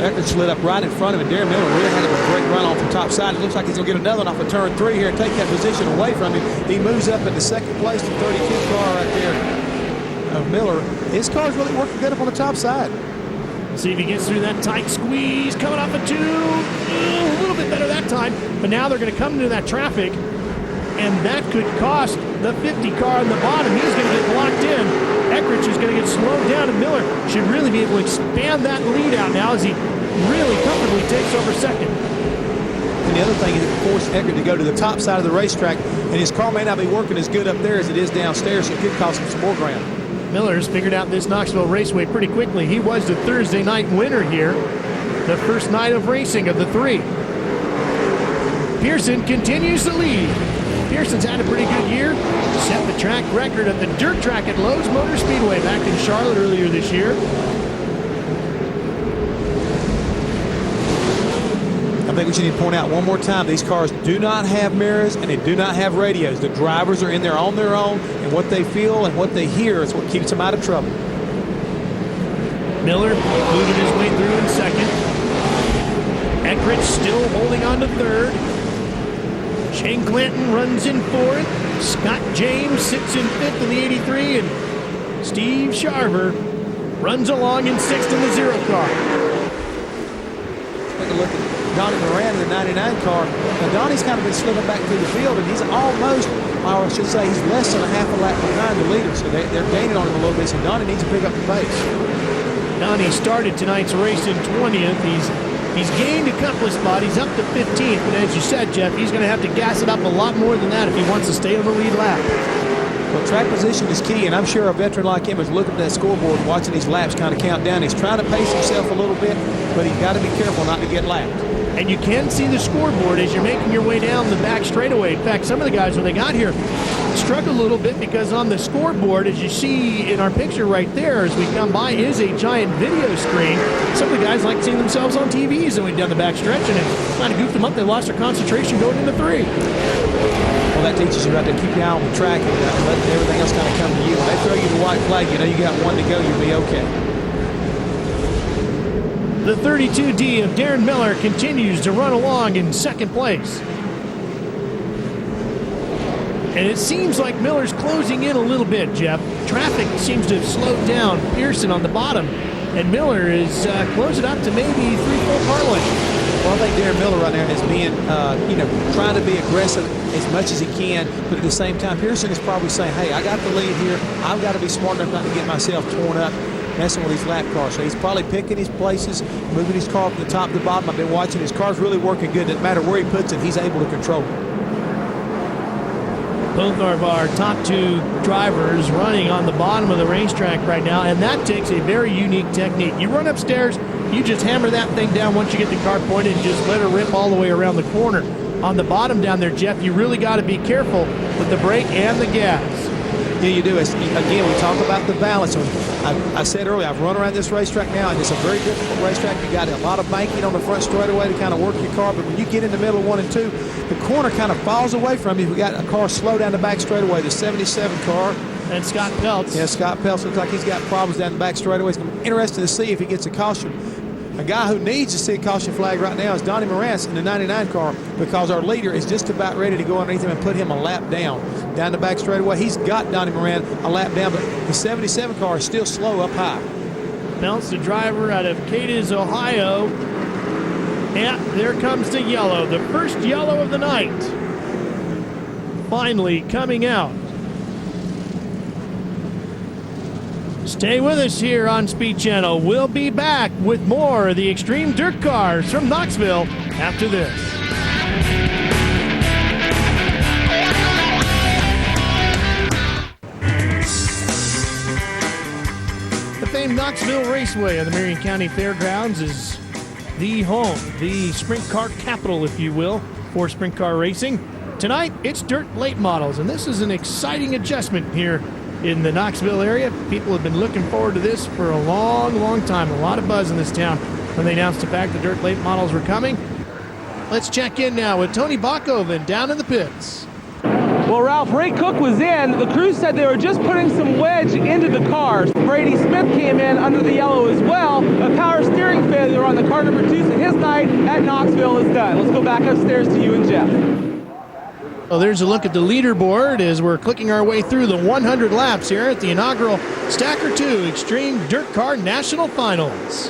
Eckert slid up right in front of him. Darren Miller really had a great run off the top side. It looks like he's going to get another one off of turn 3 here and take that position away from him. He moves up into second place, the 32 car right there of Miller. His car's really working good up on the top side. See if he gets through that tight squeeze coming off the 2. A little bit better that time. But now they're going to come into that traffic, and that could cost the 50 car on the bottom. He's going to get locked in. Eckert is going to get slowed down, and Miller should really be able to expand that lead out now as he really comfortably takes over second. And the other thing is it forced Eckert to go to the top side of the racetrack, and his car may not be working as good up there as it is downstairs, so it could cost him some more ground. Miller's figured out this Knoxville Raceway pretty quickly. He was the Thursday night winner here, the first night of racing of the 3. Pearson continues to lead. Pearson's had a pretty good year. Set the track record at the dirt track at Lowe's Motor Speedway back in Charlotte earlier this year. I think we should need to point out one more time, these cars do not have mirrors and they do not have radios. The drivers are in there on their own, and what they feel and what they hear is what keeps them out of trouble. Miller moving his way through in second. Eckert still holding on to third. Shane Clanton runs in fourth. Scott James sits in fifth in the 83, and Steve Sharver runs along in sixth in the 0 car. Take a look at Donnie Moran in the 99 car. Now Donnie's kind of been slipping back through the field, and he's almost, or I should say, he's less than a half a lap behind the leader, so they're gaining on him a little bit, so Donnie needs to pick up the pace. Donnie started tonight's race in 20th. He's gained a couple of spots. He's up to 15th, but as you said, Jeff, he's going to have to gas it up a lot more than that if he wants to stay on the lead lap. Well, track position is key, and I'm sure a veteran like him is looking at that scoreboard and watching these laps kind of count down. He's trying to pace himself a little bit, but he's got to be careful not to get lapped. And you can see the scoreboard as you're making your way down the back straightaway. In fact, some of the guys, when they got here, struggled a little bit because on the scoreboard, as you see in our picture right there as we come by, is a giant video screen. Some of the guys like seeing themselves on TVs and we've done the back stretch, and it kind of goofed them up. They lost their concentration going into 3. Well, that teaches you right to keep your eye on the track and let everything else kind of come to you. When they throw you the white flag, you know you got one to go, you'll be okay. The 32D of Darren Miller continues to run along in second place. And it seems like Miller's closing in a little bit, Jeff. Traffic seems to have slowed down Pearson on the bottom, and Miller is closing up to maybe 3 full car lengths. Well, I think Darren Miller right now is being, trying to be aggressive as much as he can, but at the same time, Pearson is probably saying, hey, I got the lead here. I've got to be smart enough not to get myself torn up messing with these lap cars. So he's probably picking his places, moving his car from the top to the bottom. I've been watching his car's really working good. Doesn't matter where he puts it, he's able to control it. Both of our top 2 drivers running on the bottom of the racetrack right now, and that takes a very unique technique. You run upstairs, you just hammer that thing down once you get the car pointed and just let her rip all the way around the corner. On the bottom down there, Jeff, you really got to be careful with the brake and the gas. Yeah, you do. Again, we talk about the balance. I said earlier, I've run around this racetrack now, and it's a very difficult racetrack. You got a lot of banking on the front straightaway to kind of work your car, but when you get in the middle of 1 and 2, the corner kind of falls away from you. We got a car slow down the back straightaway, the 77 car. And Scott Peltz. Yeah, Scott Peltz looks like he's got problems down the back straightaway. It's going to be interesting to see if he gets a caution. A guy who needs to see a caution flag right now is Donnie Morantz in the 99 car, because our leader is just about ready to go underneath him and put him a lap down the back straightaway. He's got Donnie Moran a lap down, but the 77 car is still slow up high. Peltz, the driver out of Cadiz, Ohio. Yeah, there comes the yellow, the first yellow of the night. Finally coming out. Stay with us here on Speed Channel. We'll be back with more of the Extreme Dirt Cars from Knoxville after this. The famed Knoxville Raceway of the Marion County Fairgrounds is the home, the sprint car capital, if you will, for sprint car racing. Tonight, it's dirt late models, and this is an exciting adjustment here in the Knoxville area. People have been looking forward to this for a long, long time. A lot of buzz in this town when they announced the fact the dirt late models were coming. Let's check in now with Tony Bachhoven down in the pits. Well, Ralph, Ray Cook was in. The crew said they were just putting some wedge into the cars. Brady Smith came in under the yellow as well. A power steering failure on the car number 2, so his night at Knoxville is done. Let's go back upstairs to you and Jeff. Well, there's a look at the leaderboard as we're clicking our way through the 100 laps here at the inaugural Stacker2 Extreme Dirt Car National Finals.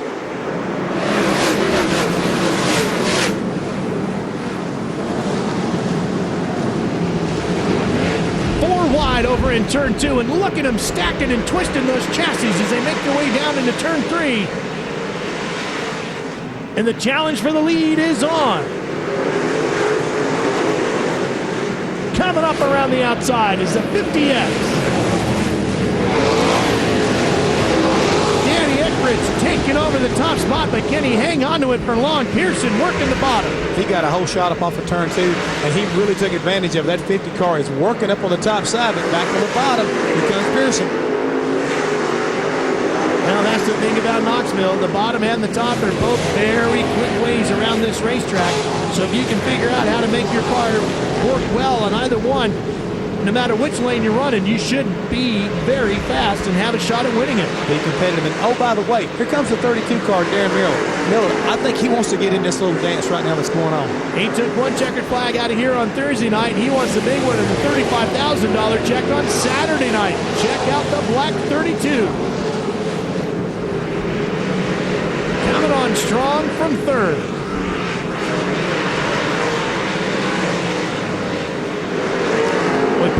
Wide over in turn 2, and look at them stacking and twisting those chassis as they make their way down into turn 3. And the challenge for the lead is on. Coming up around the outside is the 50X. Taking over the top spot, but can he hang on to it for long? Pearson working the bottom. He got a whole shot up off of turn 2, and he really took advantage of it. That 50 car is working up on the top side, but back on the bottom, here comes Pearson. Well, that's the thing about Knoxville. The bottom and the top are both very quick ways around this racetrack. So if you can figure out how to make your car work well on either one, no matter which lane you're running, you should be very fast and have a shot at winning it. Be competitive. And oh, by the way, here comes the 32 car, Darren Miller. I think he wants to get in this little dance right now that's going on. He took one checkered flag out of here on Thursday night. He wants the big one of the $35,000 check on Saturday night. Check out the black 32. Coming on strong from third.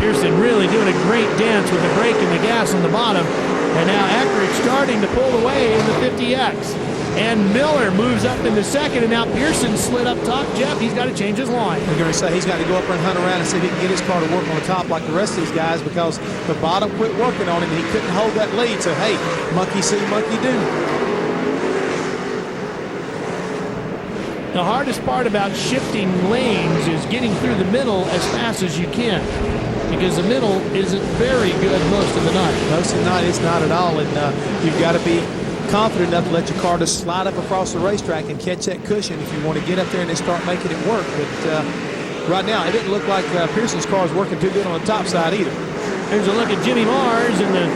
Pearson really doing a great dance with the brake and the gas on the bottom. And now Eckridge starting to pull away in the 50X. And Miller moves up into second, and now Pearson slid up top. Jeff, he's got to change his line. We're going to say he's got to go up and hunt around and see if he can get his car to work on the top like the rest of these guys, because the bottom quit working on him and he couldn't hold that lead. So, hey, monkey see, monkey do. The hardest part about shifting lanes is getting through the middle as fast as you can, because the middle isn't very good most of the night. Most of the night, it's not at all, and you've got to be confident enough to let your car just slide up across the racetrack and catch that cushion if you want to get up there and then start making it work. But right now, it didn't look like Pearson's car is working too good on the top side either. Here's a look at Jimmy Mars in the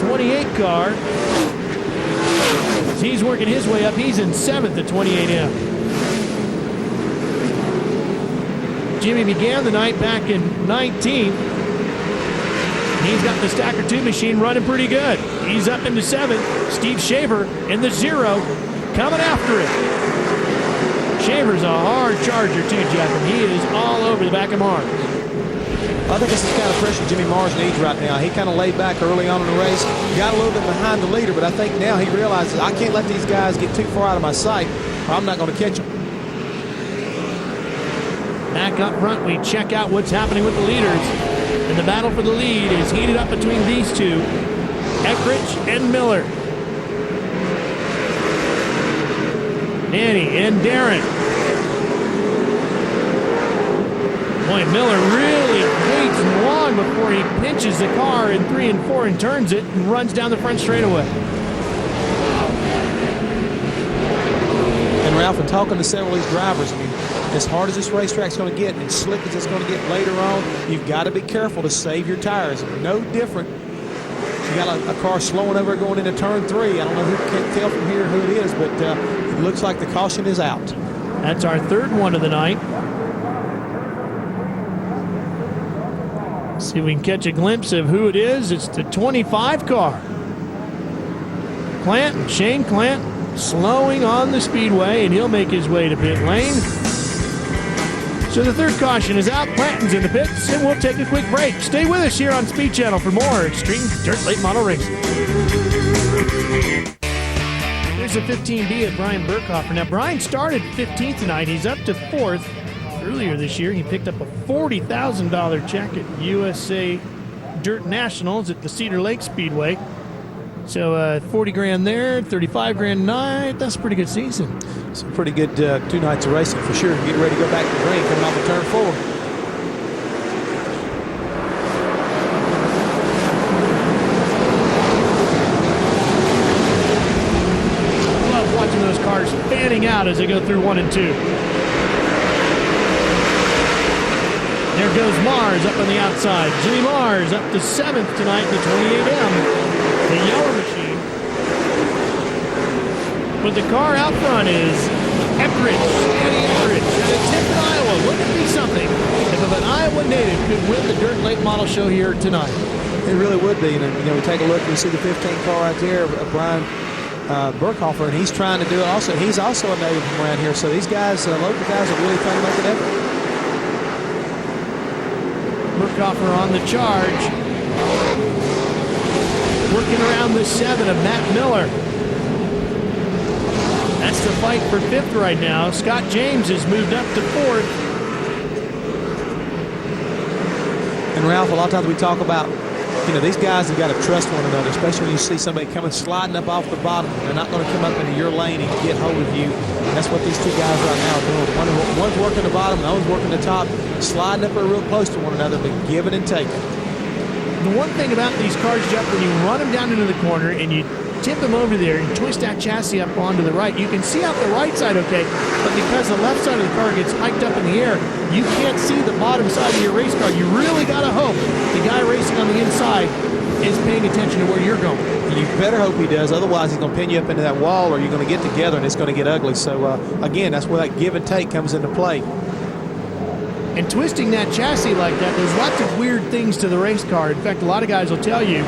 28 car. He's working his way up. He's in 7th at 28M. Jimmy began the night back in 19th. He's got the Stacker2 machine running pretty good. He's up into 7th. Steve Shaver in the 0, coming after it. Shaver's a hard charger too, Jeff, and he is all over the back of Mars. I think this is the kind of pressure Jimmy Mars needs right now. He kind of laid back early on in the race, got a little bit behind the leader, but I think now he realizes I can't let these guys get too far out of my sight, or I'm not going to catch them. Back up front, we check out what's happening with the leaders. And the battle for the lead is heated up between these two, Eckridge and Miller. Danny and Darren. Boy, Miller really waits long before he pinches the car in 3 and 4 and turns it and runs down the front straightaway. And Ralph, and talking to several of these drivers, I mean, as hard as this racetrack's going to get and slick as it's going to get later on, you've got to be careful to save your tires. No different. You got a car slowing over going into turn 3. I don't know who can tell from here who it is, but it looks like the caution is out. That's our third one of the night. See if we can catch a glimpse of who it is. It's the 25 car. Clant, Shane Clant, slowing on the speedway, and he'll make his way to pit lane. So the third caution is out. Clanton's in the pits, and we'll take a quick break. Stay with us here on Speed Channel for more Extreme Dirt Late Model Racing. Here's a 15B at Brian Burkhofer. Now, Brian started 15th tonight. He's up to 4th. Earlier this year, he picked up a $40,000 check at USA Dirt Nationals at the Cedar Lake Speedway. So 40 grand there, 35 grand a night. That's a pretty good season. Some pretty good 2 nights of racing for sure. Get ready to go back to the ring coming off of turn 4. I love watching those cars fanning out as they go through 1 and 2. There goes Mars up on the outside. Jimmy Mars up to 7th tonight in the 28M. The yellow machine. But the car out front is Eckridge, Andy Eckridge, out of Tiffin, Iowa. Wouldn't it be something if an Iowa native could win the Dirt Late Model Show here tonight? It really would be. And we take a look and we see the 15 car right there of Brian Burkhofer, and he's trying to do it also. He's also a native from around here. So these guys, local guys, are really trying to make an effort. Burkhofer on the charge. Working around the 7 of Matt Miller. That's the fight for 5th right now. Scott James has moved up to 4th. And Ralph, a lot of times we talk about, these guys have got to trust one another, especially when you see somebody coming sliding up off the bottom. They're not going to come up into your lane and get hold of you. And that's what these two guys right now are doing. One's working the bottom, the other's working the top, sliding up real close to one another, but giving and taking. The one thing about these cars, Jeff, when you run them down into the corner and you tip them over there and twist that chassis up onto the right, you can see out the right side okay, but because the left side of the car gets hiked up in the air, you can't see the bottom side of your race car. You really got to hope the guy racing on the inside is paying attention to where you're going. You better hope he does, otherwise he's going to pin you up into that wall, or you're going to get together and it's going to get ugly. So again, that's where that give and take comes into play. And twisting that chassis like that, there's lots of weird things to the race car. In fact, a lot of guys will tell you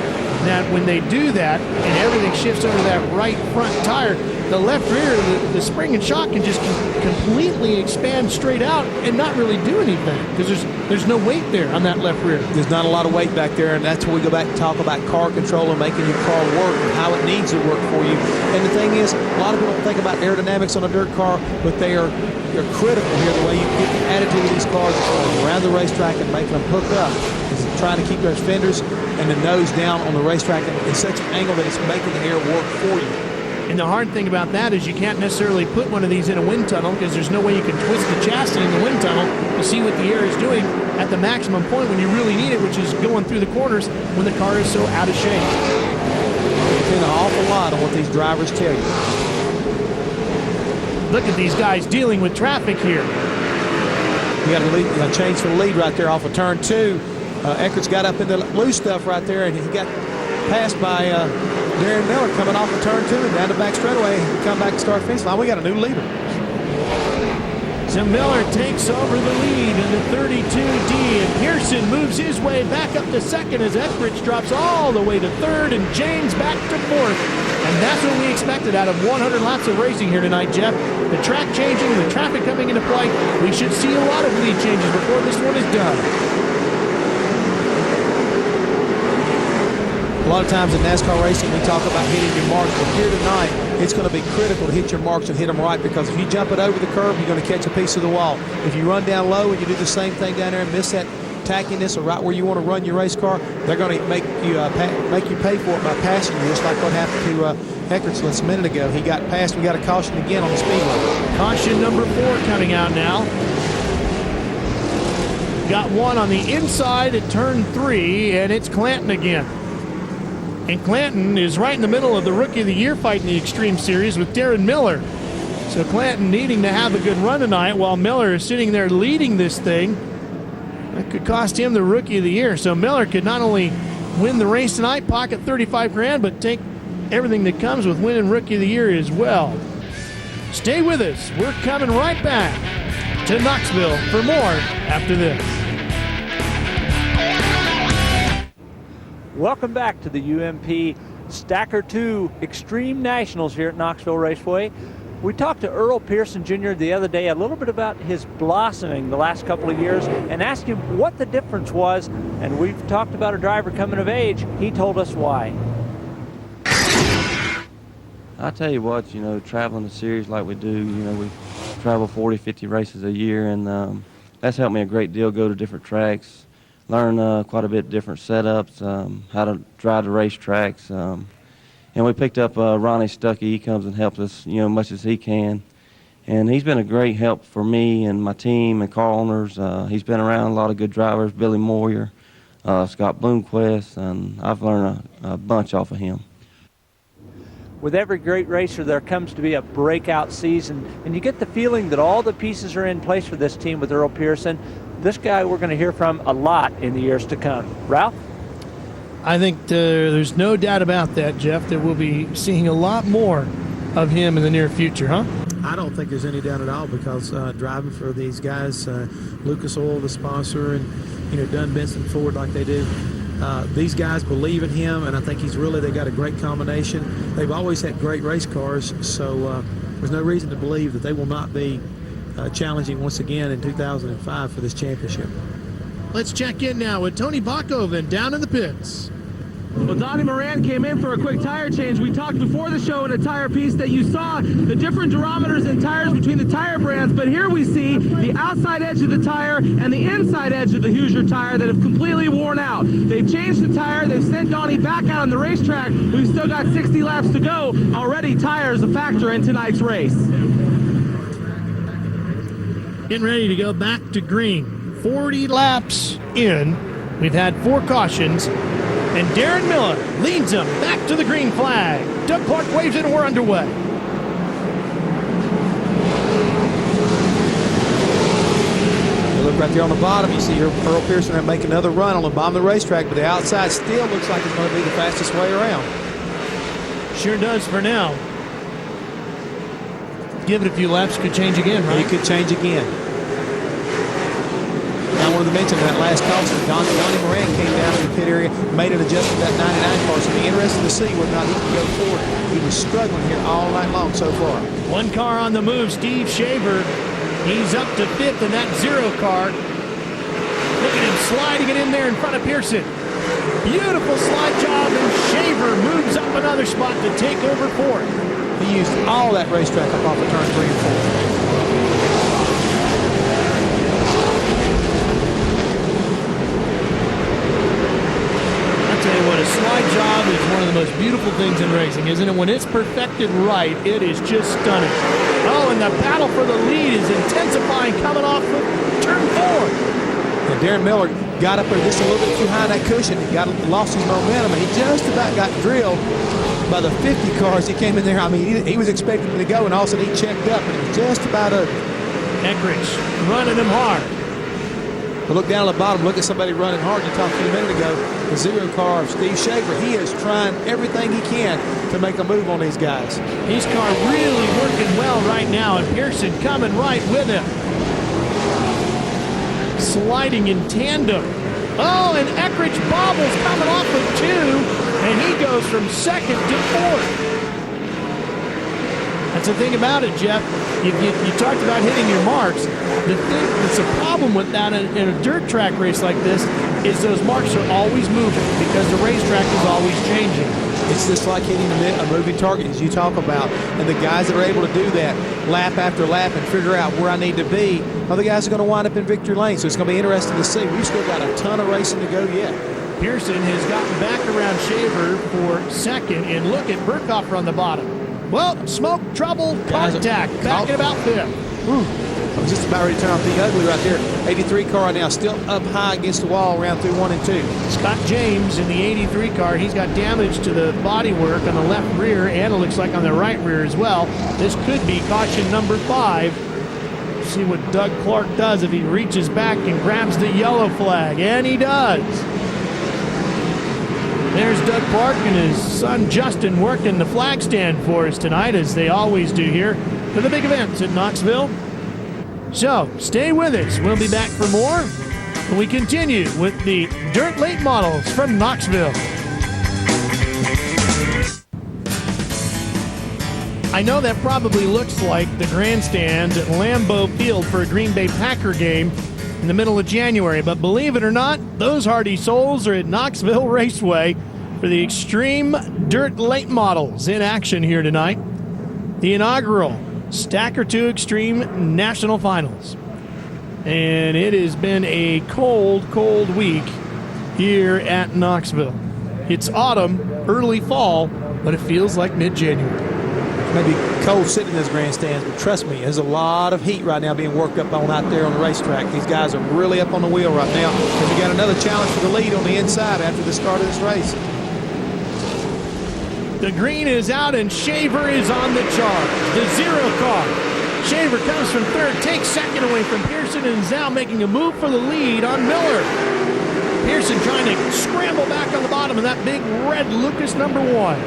that when they do that and everything shifts over that right front tire, the left rear, the spring and shock can just completely expand straight out and not really do anything because there's no weight there on that left rear. There's not a lot of weight back there, and that's where we go back and talk about car control and making your car work and how it needs to work for you. And the thing is, a lot of people don't think about aerodynamics on a dirt car, but they're critical here. The way you get the attitude of these cars around the racetrack and making them hook up is trying to keep those fenders and the nose down on the racetrack in such an angle that it's making the air work for you. And the hard thing about that is you can't necessarily put one of these in a wind tunnel because there's no way you can twist the chassis in the wind tunnel to see what the air is doing at the maximum point when you really need it, which is going through the corners when the car is so out of shape. It depends an awful lot on what these drivers tell you. Look at these guys dealing with traffic here. You got to change for the lead right there off of turn 2. Eckert's got up in the loose stuff right there, and he got passed by Darren Miller coming off of turn 2 and down the back straightaway. Come back and start finish line. We got a new leader. So Miller takes over the lead in the 32D, and Pearson moves his way back up to 2nd as Eckridge drops all the way to 3rd, and James back to 4th. And that's what we expected out of 100 laps of racing here tonight, Jeff. The track changing, the traffic coming into play. We should see a lot of lead changes before this one is done. A lot of times in NASCAR racing, we talk about hitting your marks, but here tonight, it's going to be critical to hit your marks and hit them right, because if you jump it over the curb, you're going to catch a piece of the wall. If you run down low and you do the same thing down there and miss that tackiness or right where you want to run your race car, they're going to make you pay for it by passing you, just like what happened to Eckertz a minute ago. He got passed. We got a caution again on the speedway. Caution number 4 coming out now. Got one on the inside at turn 3, and it's Clanton again. And Clanton is right in the middle of the Rookie of the Year fight in the Extreme Series with Darren Miller. So Clanton needing to have a good run tonight while Miller is sitting there leading this thing. That could cost him the Rookie of the Year. So Miller could not only win the race tonight, pocket 35 grand, but take everything that comes with winning Rookie of the Year as well. Stay with us. We're coming right back to Knoxville for more after this. Welcome back to the UMP Stacker2 Extreme Nationals here at Knoxville Raceway. We talked to Earl Pearson Jr. the other day a little bit about his blossoming the last couple of years and asked him what the difference was, and we've talked about a driver coming of age. He told us why. I tell you what, traveling the series like we do, we travel 40, 50 races a year, and that's helped me a great deal, go to different tracks, learn quite a bit different setups, how to drive the racetracks. And we picked up Ronnie Stuckey. He comes and helps us, much as he can. And he's been a great help for me and my team and car owners. He's been around a lot of good drivers, Billy Moyer, Scott Bloomquist, and I've learned a bunch off of him. with every great racer, there comes to be a breakout season, and you get the feeling that all the pieces are in place for this team with Earl Pearson. This guy we're going to hear from a lot in the years to come. Ralph? I think there's no doubt about that, Jeff, that we'll be seeing a lot more of him in the near future, huh? I don't think there's any doubt at all, because driving for these guys, Lucas Oil, the sponsor, and Dunn Benson Ford like they do, these guys believe in him, and I think they got a great combination. They've always had great race cars, so there's no reason to believe that they will not be challenging once again in 2005 for this championship. Let's check in now with Tony Bachhoven down in the pits. Well, Donnie Moran came in for a quick tire change. We talked before the show in a tire piece that you saw the different durometers and tires between the tire brands, but here we see the outside edge of the tire and the inside edge of the Hoosier tire that have completely worn out. They've changed the tire. They've sent Donnie back out on the racetrack. We've still got 60 laps to go. Already tires a factor in tonight's race. Getting ready to go back to green. 40 laps in. We've had 4 cautions. And Darren Miller leads them back to the green flag. Doug Clark waves it and we're underway. You look right there on the bottom, you see Earl Pearson and make another run on the bottom of the racetrack, but the outside still looks like it's going to be the fastest way around. Sure does for now. Give it a few laps, could change again, right? It could change again. I wanted to mention that last caution, Donnie Moran came down to the pit area, made an adjustment to that 99 car, so it'll be interesting to see whether or not he can go forward. He was struggling here all night long so far. 1 car on the move, Steve Shaver. He's up to 5th in that 0 car. Look at him sliding it in there in front of Pearson. Beautiful slide job, and Shaver moves up another spot to take over 4th. He used all that racetrack up off of turn 3 and 4. Tell you what, a slide job is one of the most beautiful things in racing, isn't it? When it's perfected right, it is just stunning. Oh, and the battle for the lead is intensifying coming off of turn 4. And Darren Miller got up there just a little bit too high in that cushion. He lost his momentum, and he just about got drilled by the 50 cars. He came in there. I mean, he was expecting him to go, and all of a sudden he checked up, and it was just about over. Eckrich running him hard. But look down at the bottom, look at somebody running hard. You talked a few minutes ago, the 0 car of Steve Shaver. He is trying everything he can to make a move on these guys. His car really working well right now, and Pearson coming right with him. Sliding in tandem. Oh, and Eckrich bobbles coming off of 2, and he goes from 2nd to 4th. That's the thing about it, Jeff. You talked about hitting your marks. The thing that's a problem with that in a dirt track race like this is those marks are always moving because the racetrack is always changing. It's just like hitting a moving target, as you talk about. And the guys that are able to do that lap after lap and figure out where I need to be, other guys are going to wind up in victory lane. So it's going to be interesting to see. We've still got a ton of racing to go yet. Pearson has gotten back around Shaver for 2nd, and look at Burkhofer on the bottom. Well, smoke, trouble, contact, back at about 5th. I was just about ready to turn off the ugly right there. 83 car right now, still up high against the wall around through 1 and 2. Scott James in the 83 car, he's got damage to the bodywork on the left rear, and it looks like on the right rear as well. This could be caution number 5. See what Doug Clark does if he reaches back and grabs the yellow flag, and he does. There's Doug Clark and his son Justin working the flag stand for us tonight, as they always do here for the big events in Knoxville. So stay with us. We'll be back for more when we continue with the Dirt Late Models from Knoxville. I know that probably looks like the grandstands at Lambeau Field for a Green Bay Packer game in the middle of January, but believe it or not, those hardy souls are at Knoxville Raceway for the Extreme Dirt Late Models in action here tonight. The inaugural Stacker2 Extreme National Finals. And it has been a cold, cold week here at Knoxville. It's autumn, early fall, but it feels like mid-January. Maybe cold sitting in those grandstands, but trust me, there's a lot of heat right now being worked up on out there on the racetrack. These guys are really up on the wheel right now, because we got another challenge for the lead on the inside after the start of this race. The green is out, and Shaver is on the charge. The 0 car. Shaver comes from third, takes second away from Pearson, and is now making a move for the lead on Miller. Pearson trying to scramble back on the bottom of that big red Lucas number 1.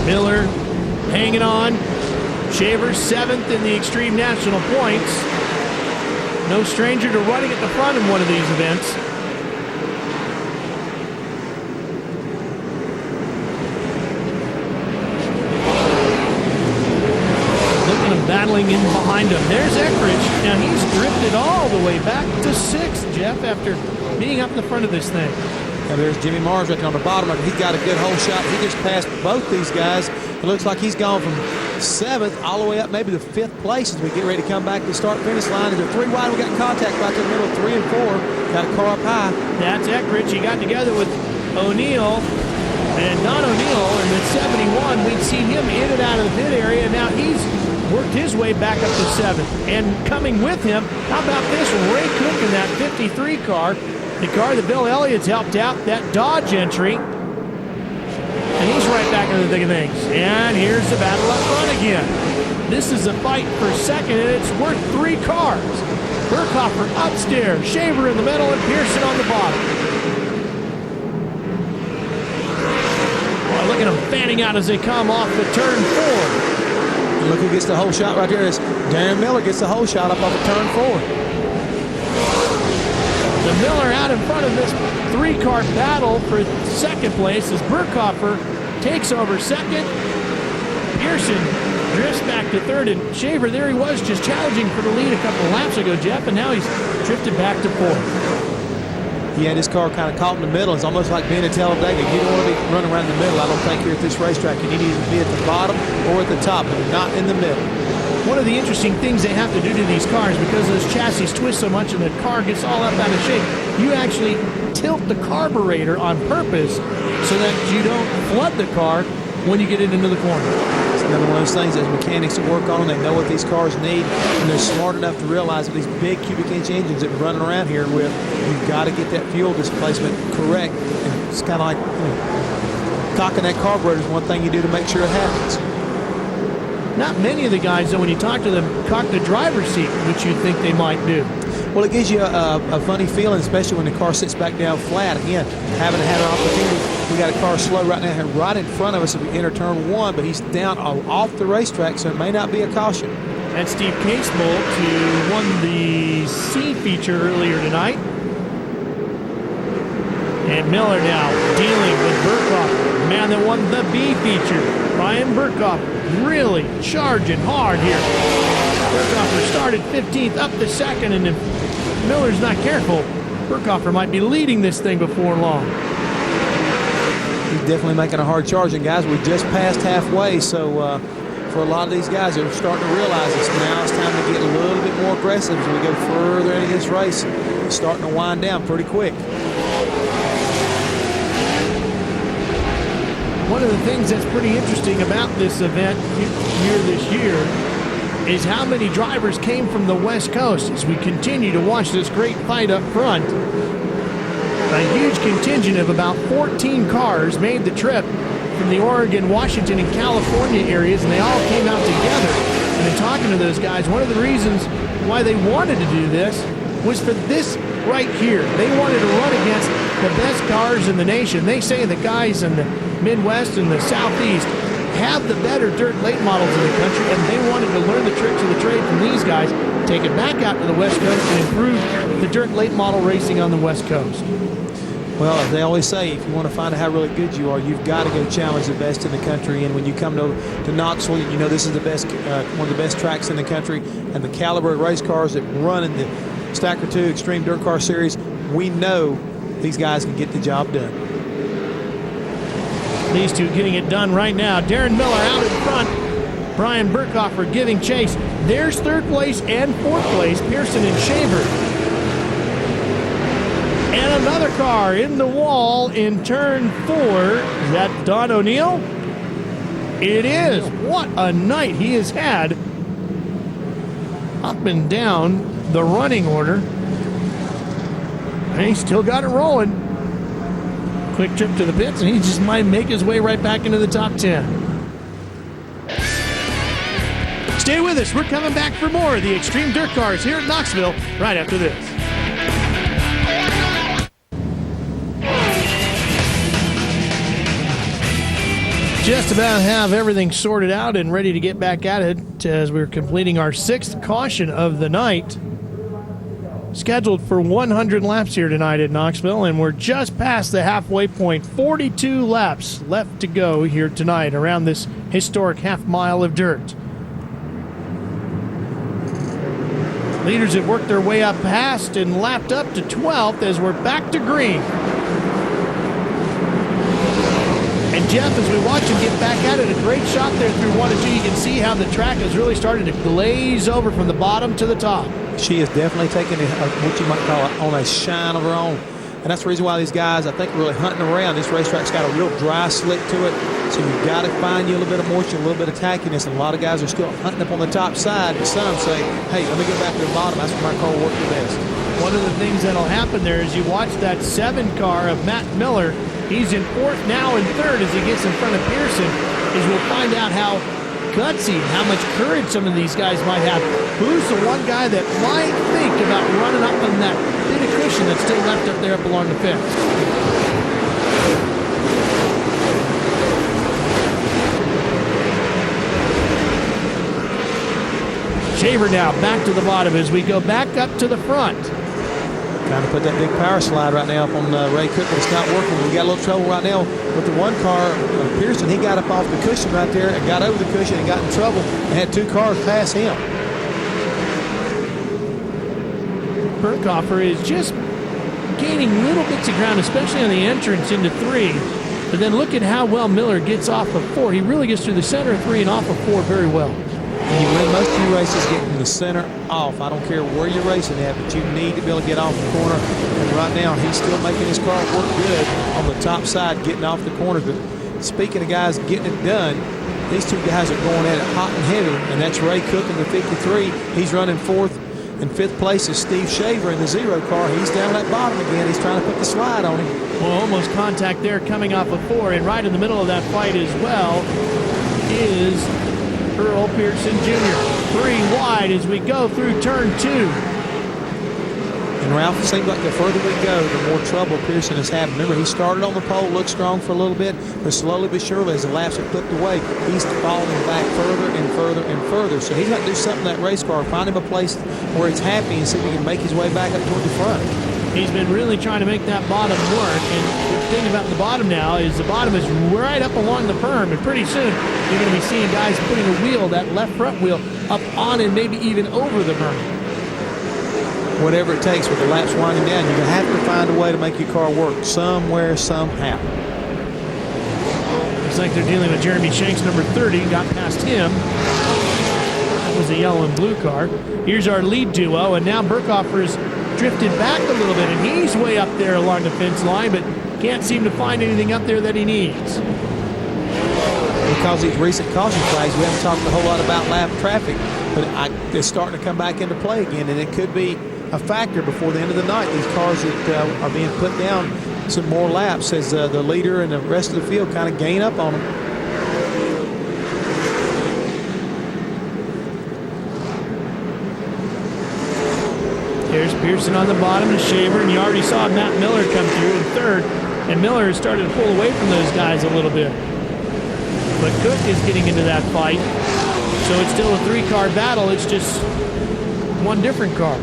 Miller hanging on. Shaver 7th in the Extreme National points. No stranger to running at the front in one of these events. Look at him battling in behind him. There's Eckridge. Now he's drifted all the way back to 6th, Jeff, after being up in the front of this thing. And there's Jimmy Mars right there on the bottom. He's got a good hole shot. He just passed both these guys. It looks like he's gone from 7th all the way up maybe to 5th place as we get ready to come back to the start-finish line. They're 3 wide. We got contact right in the middle, 3 and 4. Got a car up high. That's Eckridge. He got together with O'Neill. And Don O'Neill in the 71, we'd seen him in and out of the pit area, and now he's worked his way back up to 7th. And coming with him, how about this? Ray Cook in that 53 car. The car that Bill Elliott's helped out, that Dodge entry. And he's right back in the thick of things. And here's the battle up front again. This is a fight for second, and it's worth 3 cars. Burkhofer upstairs, Shaver in the middle, and Pearson on the bottom. Boy, look at them fanning out as they come off the turn 4. And look who gets the whole shot right there. Is Darren Miller gets the whole shot up off of turn 4. The Miller out in front of this 3-car battle for second place as Burkhofer takes over second. Pearson drifts back to third, and Shaver, there he was just challenging for the lead a couple of laps ago, Jeff, and now he's drifted back to 4th. He had his car kind of caught in the middle. It's almost like being a Talladega. You don't want to be running around the middle, I don't think, here at this racetrack. You need to either be at the bottom or at the top, but not in the middle. One of the interesting things they have to do to these cars, because those chassis twist so much and the car gets all up out of shape, you actually tilt the carburetor on purpose so that you don't flood the car when you get it into the corner. It's another one of those things that mechanics that work on, they know what these cars need, and they're smart enough to realize that these big cubic inch engines that we're running around here with, you've got to get that fuel displacement correct. And it's kind of like cocking that carburetor is one thing you do to make sure it happens. Not many of the guys, though, when you talk to them, cock the driver's seat, which you think they might do. Well, it gives you a funny feeling, especially when the car sits back down flat. Again, haven't had an opportunity. We got a car slow right now, right in front of us as we enter turn 1, but he's down off the racetrack, so it may not be a caution. That's Steve Casebolt, who won the C feature earlier tonight. And Miller now dealing with Burkhofer, the man that won the B feature. Brian Burkhofer really charging hard here. Burkhofer started 15th up to 2nd, and if Miller's not careful, Burkhofer might be leading this thing before long. He's definitely making a hard charge, and guys, we just passed halfway, so for a lot of these guys, they're starting to realize it's time to get a little bit more aggressive as we go further into this race. It's starting to wind down pretty quick. One of the things that's pretty interesting about this event here this year is how many drivers came from the West Coast as we continue to watch this great fight up front. A huge contingent of about 14 cars made the trip from the Oregon, Washington, and California areas, and they all came out together. And in talking to those guys, one of the reasons why they wanted to do this was for this right here. They wanted to run against the best cars in the nation. They say the guys in the Midwest and the Southeast have the better dirt late models in the country, and they wanted to learn the tricks of the trade from these guys, take it back out to the West Coast, and improve the dirt late model racing on the West Coast. Well, as they always say, if you want to find out how really good you are, you've got to go challenge the best in the country. And when you come to Knoxville, you know this is the best, one of the best tracks in the country, and the caliber of race cars that run in the Stacker2 Extreme Dirt Car Series, we know these guys can get the job done. These two getting it done right now. Darren Miller out in front. Brian Burkhofer giving chase. There's 3rd place and 4th place, Pearson and Shaver. And another car in the wall in turn 4. Is that Don O'Neill? It is. What a night he has had up and down the running order. He's still got it rolling. Quick trip to the pits, and he just might make his way right back into the top 10. Stay with us. We're coming back for more of the Extreme Dirt Cars here at Knoxville right after this. Just about have everything sorted out and ready to get back at it as we're completing our 6th caution of the night. Scheduled for 100 laps here tonight at Knoxville, and we're just past the halfway point. 42 laps left to go here tonight around this historic half mile of dirt. Leaders have worked their way up past and lapped up to 12th as we're back to green. And Jeff, as we watch him get back at it, a great shot there through 1 and 2. You can see how the track has really started to glaze over from the bottom to the top. She is definitely taking what you might call it on a shine of her own. And that's the reason why these guys, I think, are really hunting around. This racetrack's got a real dry slick to it. So you've got to find you a little bit of moisture, a little bit of tackiness. And a lot of guys are still hunting up on the top side. And some say, hey, let me go back to the bottom. That's where my car will work the best. One of the things that'll happen there is you watch that 7 car of Matt Miller. He's in 4th now and 3rd as he gets in front of Pearson. As we'll find out how gutsy, how much courage some of these guys might have. Who's the one guy that might think about running up on that bit of cushion that's still left up there up along the fence? Shaver now back to the bottom as we go back up to the front. Trying to put that big power slide right now up on Ray Cook, but it's not working. We got a little trouble right now with the one car. Pearson, he got up off the cushion right there and got over the cushion and got in trouble and had 2 cars pass him. Burkhofer is just gaining little bits of ground, especially on the entrance into 3. But then look at how well Miller gets off of 4. He really gets through the center of 3 and off of 4 very well. And you win most of your races getting the center off. I don't care where you're racing at, but you need to be able to get off the corner. And right now, he's still making his car work good on the top side, getting off the corners. But speaking of guys getting it done, these 2 guys are going at it hot and heavy, and that's Ray Cook in the 53. He's running 4th. In 5th place is Steve Shaver in the 0 car. He's down at bottom again. He's trying to put the slide on him. Well, almost contact there coming off of 4. And right in the middle of that fight as well is Earl Pearson Jr. 3 wide as we go through turn 2. And Ralph, it seems like the further we go, the more trouble Pearson is having. Remember, he started on the pole, looked strong for a little bit, but slowly but surely, as the laps have clipped away, he's falling back further and further and further. So he's got to do something in that race car, find him a place where it's happy and see if he can make his way back up toward the front. He's been really trying to make that bottom work, and the thing about the bottom now is the bottom is right up along the berm, and pretty soon you're going to be seeing guys putting a wheel, that left front wheel, up on and maybe even over the berm. Whatever it takes with the laps winding down, you're going to have to find a way to make your car work somewhere, somehow. Looks like they're dealing with Jeremy Shanks, number 30, got past him. That was the yellow and blue car. Here's our lead duo, and now Burkhofer's drifted back a little bit, and he's way up there along the fence line, but can't seem to find anything up there that he needs. Because these recent caution flags, we haven't talked a whole lot about lap traffic, but it's starting to come back into play again, and it could be a factor before the end of the night. These cars that are being put down some more laps as the leader and the rest of the field kind of gain up on them. There's Pearson on the bottom to Shaver, and you already saw Matt Miller come through in 3rd, and Miller has started to pull away from those guys a little bit. But Cook is getting into that fight, so it's still a 3-car battle. It's just one different car.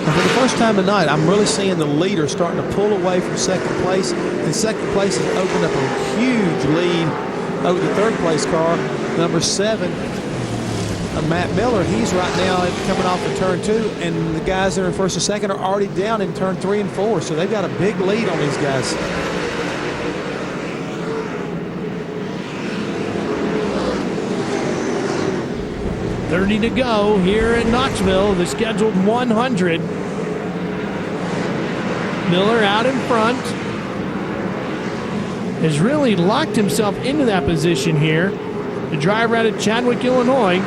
And for the first time tonight, I'm really seeing the leader starting to pull away from 2nd place, and 2nd place has opened up a huge lead over the 3rd place car, number 7, Matt Miller. He's right now coming off of turn 2, and the guys that are in 1st and 2nd are already down in turn 3 and 4, so they've got a big lead on these guys. .30 to go here in Knoxville, the scheduled 100. Miller out in front. Has really locked himself into that position here. The driver out of Chadwick, Illinois.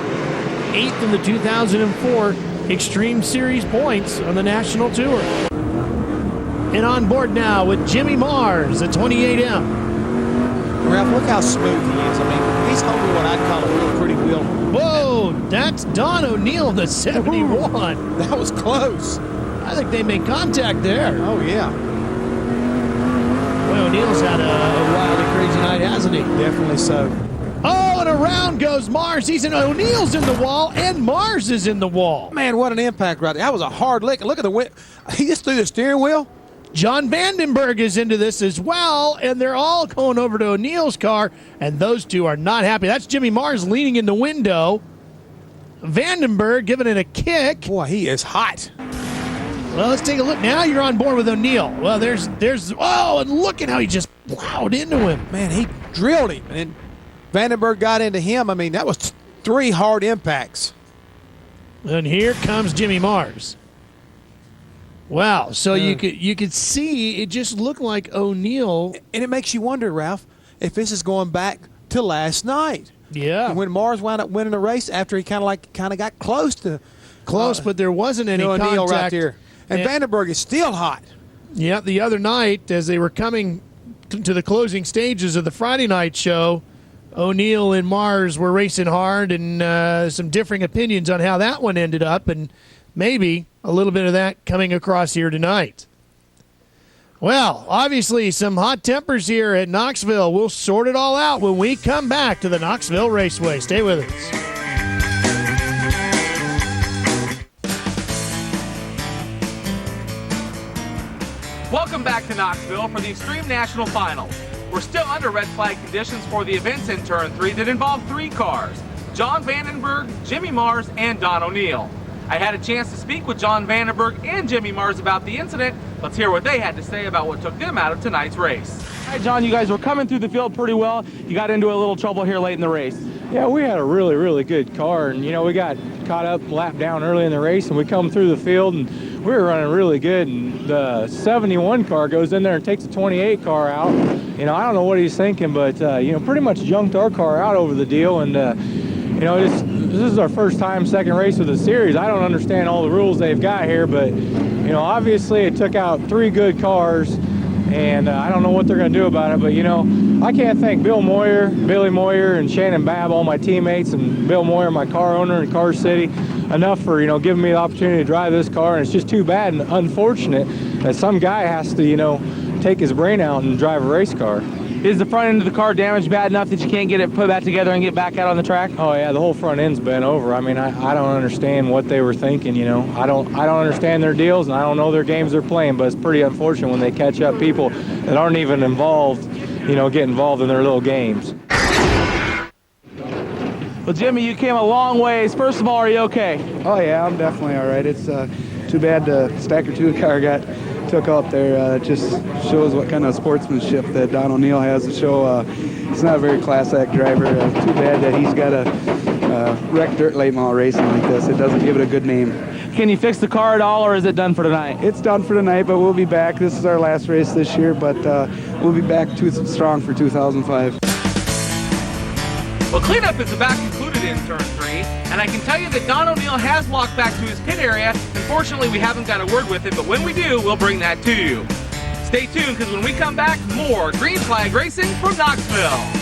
8th in the 2004 Extreme Series points on the National Tour. And on board now with Jimmy Mars, a 28M. Ralph, look how smooth he is. I mean, he's holding what I'd call a real pretty wheel. Whoa, that's Don O'Neill, the 71. Ooh, that was close. I think they made contact there. Oh, yeah. Boy, O'Neill's had a wild and crazy night, hasn't he? Definitely so. Oh, and around goes Mars. O'Neill's in the wall, and Mars is in the wall. Man, what an impact right there. That was a hard lick. Look at the wind. He just threw the steering wheel. John Vandenberg is into this as well, and they're all going over to O'Neill's car, and those two are not happy. That's Jimmy Mars leaning in the window. Vandenberg giving it a kick. Boy, he is hot. Well, let's take a look. Now you're on board with O'Neill. Well, oh, and look at how he just plowed into him. Man, he drilled him, and then Vandenberg got into him. I mean, that was 3 hard impacts. And here comes Jimmy Mars. Wow, so you could see it just looked like O'Neill. And it makes you wonder, Ralph, if this is going back to last night. Yeah. And when Mars wound up winning the race after he kind of got close, but there wasn't any O'Neill contact. right there. And Vandenberg is still hot. Yeah, the other night as they were coming to the closing stages of the Friday night show, O'Neill and Mars were racing hard, and some differing opinions on how that one ended up, and maybe a little bit of that coming across here tonight. Well, obviously some hot tempers here at Knoxville. We'll sort it all out when we come back to the Knoxville Raceway. Stay with us. Welcome back to Knoxville for the Extreme National Finals. We're still under red flag conditions for the events in Turn 3 that involve 3 cars: John Vandenberg, Jimmy Mars, and Don O'Neill. I had a chance to speak with John Vandenberg and Jimmy Mars about the incident. Let's hear what they had to say about what took them out of tonight's race. All right, John, you guys were coming through the field pretty well. You got into a little trouble here late in the race. Yeah, we had a really, really good car, and we got caught up, lapped down early in the race, and we come through the field, and we were running really good, and the 71 car goes in there and takes the 28 car out. I don't know what he's thinking, but pretty much junked our car out over the deal, and this is our first time second race of the series. I don't understand all the rules they've got here, but obviously it took out 3 good cars, and I don't know what they're going to do about it. But I can't thank Billy Moyer, and Shannon Babb, all my teammates, and Bill Moyer, my car owner in Car City, enough for giving me the opportunity to drive this car. And it's just too bad and unfortunate that some guy has to take his brain out and drive a race car. Is the front end of the car damaged bad enough that you can't get it put back together and get back out on the track? Oh yeah, the whole front end's bent over. I mean, I don't understand what they were thinking. I don't understand their deals, and I don't know their games they're playing. But it's pretty unfortunate when they catch up people that aren't even involved, get involved in their little games. Well, Jimmy, you came a long ways. First of all, are you okay? Oh yeah, I'm definitely all right. It's too bad the Stacker2 car got took out there. It just shows what kind of sportsmanship that Don O'Neill has to show. He's not a very class act driver. Too bad that he's got to wreck dirt late model racing like this. It doesn't give it a good name. Can you fix the car at all, or is it done for tonight? It's done for tonight, but we'll be back. This is our last race this year, but we'll be back strong for 2005. Well, cleanup is about concluded in Turn 3, and I can tell you that Don O'Neill has walked back to his pit area. Unfortunately, we haven't got a word with him, but when we do, we'll bring that to you. Stay tuned, because when we come back, more green flag racing from Knoxville.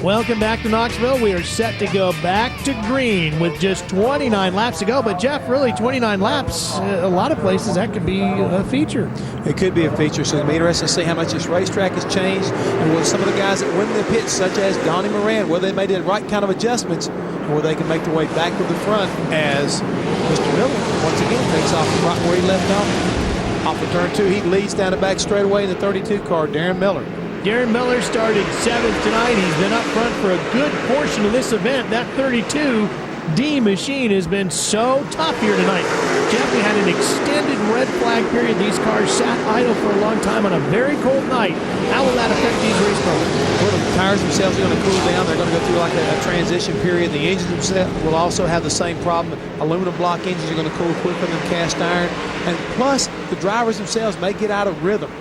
Welcome back to Knoxville. We are set to go back to green with just 29 laps to go. But, Jeff, really 29 laps, a lot of places that could be a feature. It could be a feature, so it'll be interesting to see how much this racetrack has changed and will some of the guys that win the pits, such as Donnie Moran, whether they made the right kind of adjustments or they can make their way back to the front as Mr. Miller once again takes off right where he left off. Off of turn 2, he leads down the back straightaway in the 32 car, Darren Miller. Darren Miller started 7th tonight. He's been up front for a good portion of this event. That 32D machine has been so tough here tonight. Jeff, we had an extended red flag period. These cars sat idle for a long time on a very cold night. How will that affect these race cars? Well, the tires themselves are going to cool down. They're going to go through like a transition period. The engines themselves will also have the same problem. Aluminum block engines are going to cool quicker than cast iron. And plus, the drivers themselves may get out of rhythm.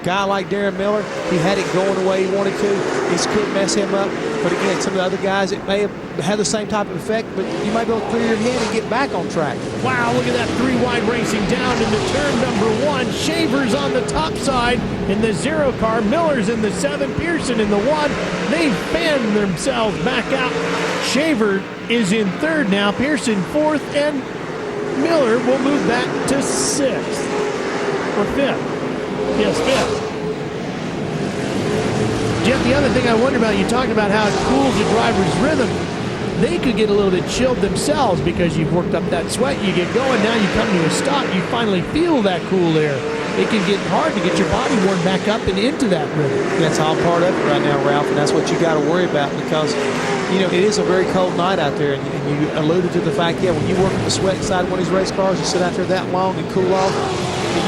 guy like Darren Miller, he had it going the way he wanted to. This could mess him up. But again, some of the other guys, it may have had the same type of effect, but you might be able to clear your head and get back on track. Wow, look at that three-wide racing down into turn number 1. Shaver's on the top side in the 0 car. Miller's in the 7. Pearson in the 1. They fan themselves back out. Shaver is in 3rd now. Pearson 4th, and Miller will move back to 6th. Or 5th. Yes, 5th. Jeff, the other thing I wonder about, you talked about how it cools the driver's rhythm. They could get a little bit chilled themselves because you've worked up that sweat. You get going, now you come to a stop, you finally feel that cool air. It can get hard to get your body warmed back up and into that rhythm. That's all part of it right now, Ralph, and that's what you got to worry about because, you know, it is a very cold night out there, and you alluded to the fact, yeah, when you work on the sweat side of one of these race cars, you sit out there that long and cool off,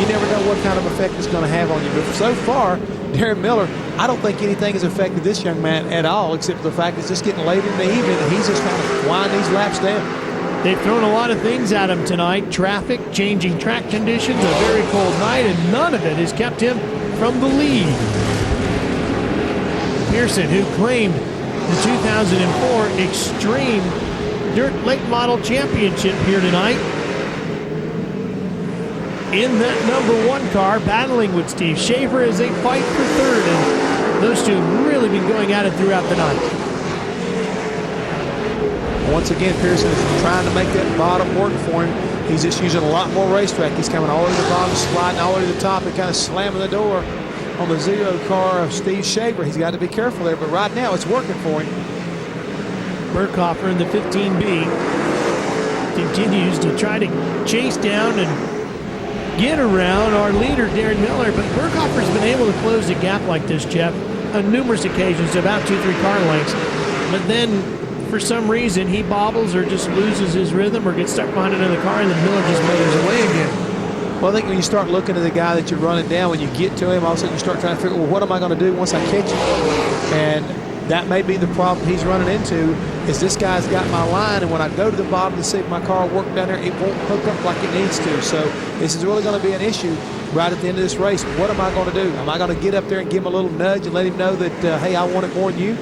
you never know what kind of effect it's going to have on you. But so far, Darren Miller, I don't think anything has affected this young man at all, except for the fact it's just getting later in the evening, and he's just trying to wind these laps down. They've thrown a lot of things at him tonight. Traffic, changing track conditions, a very cold night, and none of it has kept him from the lead. Pearson, who claimed the 2004 Extreme Dirt Late Model Championship here tonight, in that number 1 car, battling with Steve Shaver as they fight for 3rd, and those two have really been going at it throughout the night. Once again, Pearson is trying to make that bottom work for him. He's just using a lot more racetrack. He's coming all the way to the bottom, sliding all the way to the top, and kind of slamming the door on the 0 car of Steve Shaver. He's got to be careful there, but right now it's working for him. Burkhofer in the 15B continues to try to chase down and get around our leader, Darren Miller, but Burkhofer's been able to close the gap like this, Jeff, on numerous occasions, about 2-3 car lengths. But then, for some reason, he bobbles or just loses his rhythm or gets stuck behind another car, and then Miller just mothers away again. Well, I think when you start looking at the guy that you're running down, when you get to him, all of a sudden you start trying to figure, well, what am I going to do once I catch him? And that may be the problem he's running into, is this guy's got my line, and when I go to the bottom to see if my car will work down there, it won't hook up like it needs to. So this is really going to be an issue right at the end of this race. What am I going to do? Am I going to get up there and give him a little nudge and let him know that, hey, I want it more than you?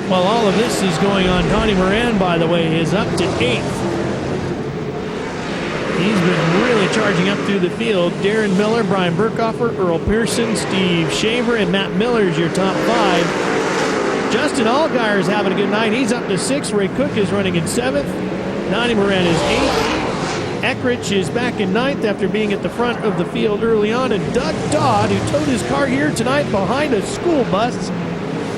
While all of this is going on, Donnie Moran, by the way, is up to 8th. He's been really charging up through the field. Darren Miller, Brian Burkhofer, Earl Pearson, Steve Shaver, and Matt Miller is your top 5. Justin Allgaier is having a good night. He's up to 6th. Ray Cook is running in 7th. Donnie Moran is 8th. Eckrich is back in 9th after being at the front of the field early on. And Doug Dodd, who towed his car here tonight behind a school bus,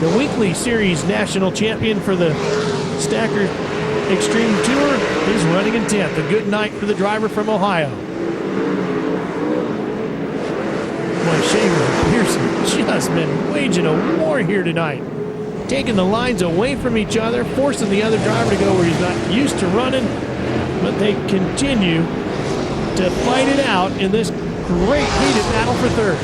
the weekly series national champion for the Stacker Extreme Tour, is running in 10th. A good night for the driver from Ohio. Boy, Shaver and Pearson just been waging a war here tonight. Taking the lines away from each other, forcing the other driver to go where he's not used to running, but they continue to fight it out in this great heated battle for 3rd.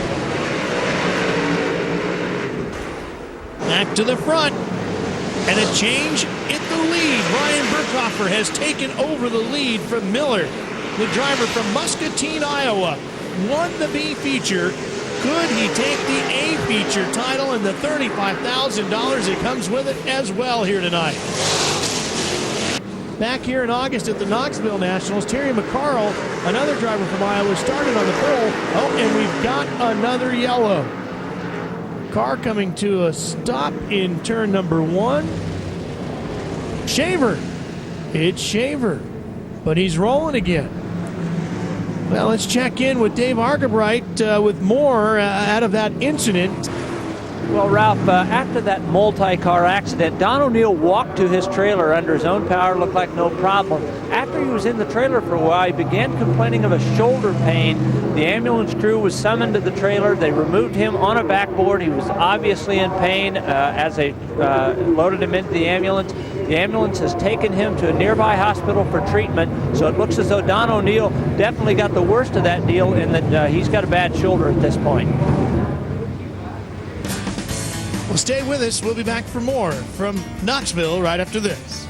Back to the front, and a change in the lead. Brian Burkhofer has taken over the lead from Miller. The driver from Muscatine, Iowa, won the B feature. Could he take the A feature title and the $35,000 that comes with it as well here tonight? Back here in August at the Knoxville Nationals, Terry McCarl, another driver from Iowa, started on the pole. Oh, and we've got another yellow. Car coming to a stop in turn number 1. Shaver. It's Shaver, but he's rolling again. Well, let's check in with Dave Argabright with more out of that incident. Well, Ralph, after that multi-car accident, Don O'Neill walked to his trailer under his own power, looked like no problem. After he was in the trailer for a while, he began complaining of a shoulder pain. The ambulance crew was summoned to the trailer. They removed him on a backboard. He was obviously in pain as they loaded him into the ambulance. The ambulance has taken him to a nearby hospital for treatment, so it looks as though Don O'Neill definitely got the worst of that deal in that he's got a bad shoulder at this point. Well, stay with us. We'll be back for more from Knoxville right after this.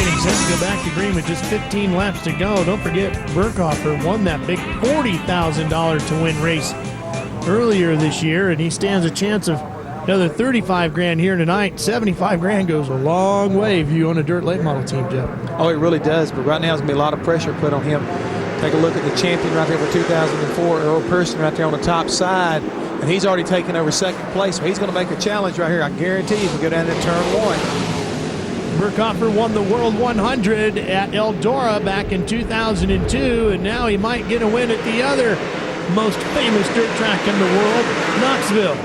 making sense to go back to green with just 15 laps to go. Don't forget, Burkhofer won that big $40,000 to win race earlier this year, and he stands a chance of another 35 grand here tonight. 75 grand goes a long way if you own a dirt late model team, Jeff. Oh, it really does, but right now there's going to be a lot of pressure put on him. Take a look at the champion right there for 2004, Earl Pearson, right there on the top side, and he's already taken over second place, so he's going to make a challenge right here. I guarantee you if we go down to turn one. Burkhofer won the World 100 at Eldora back in 2002, and now he might get a win at the other most famous dirt track in the world, Knoxville.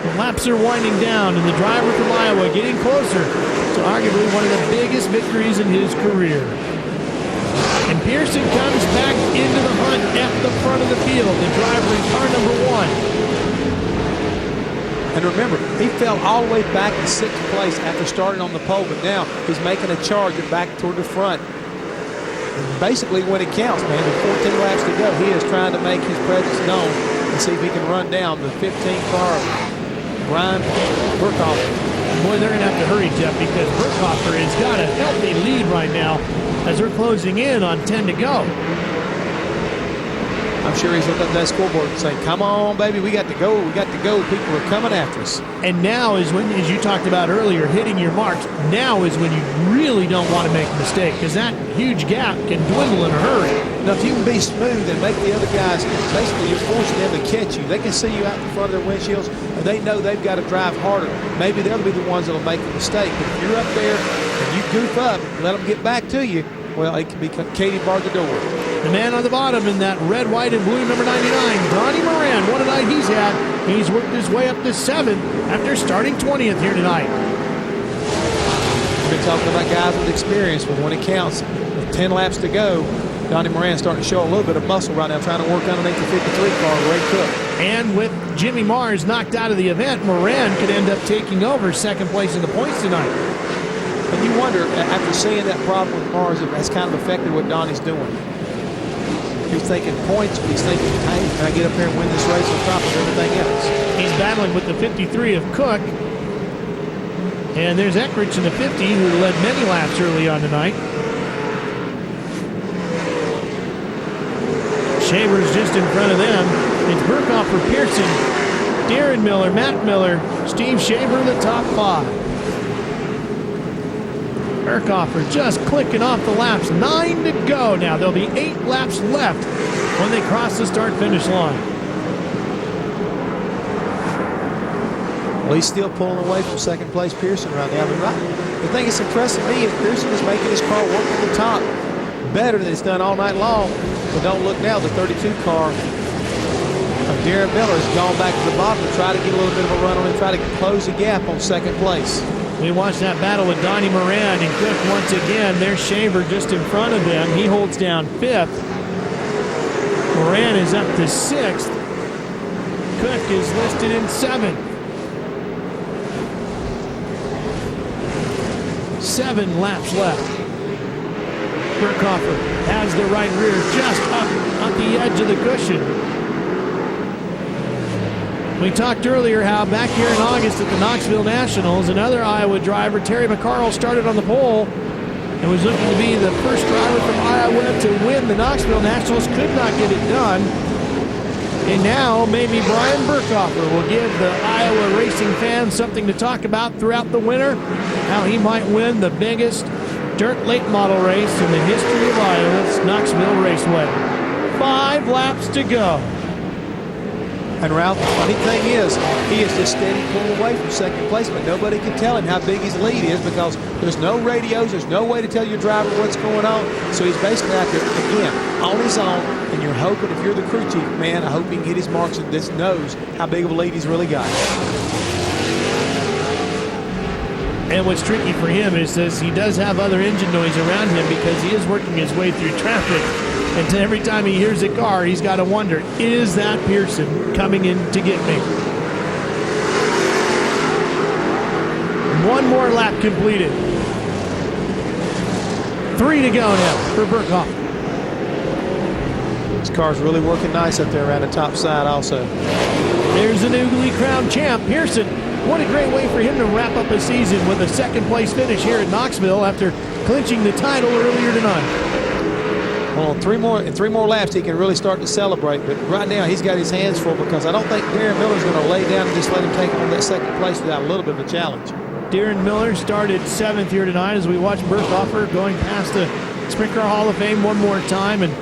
The laps are winding down, and the driver from Iowa getting closer to arguably one of the biggest victories in his career. And Pearson comes back into the hunt at the front of the field, the driver in car number 1. And remember, he fell all the way back to 6th place after starting on the pole, but now he's making a charge back toward the front. And basically, when it counts, man, with 14 laps to go, he is trying to make his presence known and see if he can run down the 15-car Brian Burkhofer. Boy, they're going to have to hurry, Jeff, because Burkhofer has got a healthy lead right now as they're closing in on 10 to go. I'm sure he's looking at that scoreboard and saying, come on, baby, we got to go, we got to go. People are coming after us. And now is when, as you talked about earlier, hitting your marks, now is when you really don't want to make a mistake, because that huge gap can dwindle in a hurry. Now, if you can be smooth and make the other guys, basically you're forcing them to catch you. They can see you out in front of their windshields, and they know they've got to drive harder. Maybe they'll be the ones that will make the mistake. But if you're up there and you goof up, let them get back to you, well, it can be Katie barred the door. The man on the bottom in that red, white, and blue number 99, Donnie Moran. What a night he's had. He's worked his way up to 7th after starting 20th here tonight. We've been talking about guys with experience, but when it counts, with 10 laps to go, Donnie Moran's starting to show a little bit of muscle right now, trying to work underneath the 53 car, Ray Cook. And with Jimmy Mars knocked out of the event, Moran could end up taking over 2nd place in the points tonight. And you wonder, after seeing that problem with Mars, if that's kind of affected what Donnie's doing. He's thinking points, but he's thinking, hey, can I get up here and win this race on top of everything else? He's battling with the 53 of Cook. And there's Eckrich in the 50, who led many laps early on tonight. Shaver's just in front of them. It's Burkhofer, Pearson, Darren Miller, Matt Miller, Steve Shaver in the top 5. Burkhofer just clicking off the laps. 9 to go now. There'll be 8 laps left when they cross the start-finish line. Well, he's still pulling away from 2nd place Pearson right now. But the thing that's impressing me is Pearson is making his car work at the top better than it's done all night long. But don't look now, the 32 car of Darren Miller has gone back to the bottom to try to get a little bit of a run on and try to close the gap on 2nd place. We watched that battle with Donnie Moran and Cook once again. There's Shaver just in front of them. He holds down 5th. Moran is up to 6th. Cook is listed in 7th. 7 laps left. Burkhofer has the right rear just up the edge of the cushion. We talked earlier how back here in August at the Knoxville Nationals, another Iowa driver, Terry McCarl, started on the pole and was looking to be the first driver from Iowa to win the Knoxville Nationals, could not get it done. And now maybe Brian Burkhofer will give the Iowa racing fans something to talk about throughout the winter, how he might win the biggest dirt late model race in the history of Iowa's Knoxville Raceway. 5 laps to go. And Ralph, the funny thing is, he is just steady pulling away from 2nd place, but nobody can tell him how big his lead is because there's no radios, there's no way to tell your driver what's going on. So he's basically out there, again, on his own, and you're hoping, if you're the crew chief, man, I hope he can get his marks and this knows how big of a lead he's really got. And what's tricky for him is that he does have other engine noise around him because he is working his way through traffic. And every time he hears a car, he's got to wonder, is that Pearson coming in to get me? 1 more lap completed. 3 to go now for Burkhofer. This car's really working nice up there around the top side also. There's the newly crowned champ, Pearson. What a great way for him to wrap up a season with a second-place finish here at Knoxville after clinching the title earlier tonight. Well, in three more laps, he can really start to celebrate. But right now, he's got his hands full because I don't think Darren Miller's going to lay down and just let him take on that second place without a little bit of a challenge. Darren Miller started 7th here tonight as we watch Burkhofer going past the Sprint Car Hall of Fame one more time. And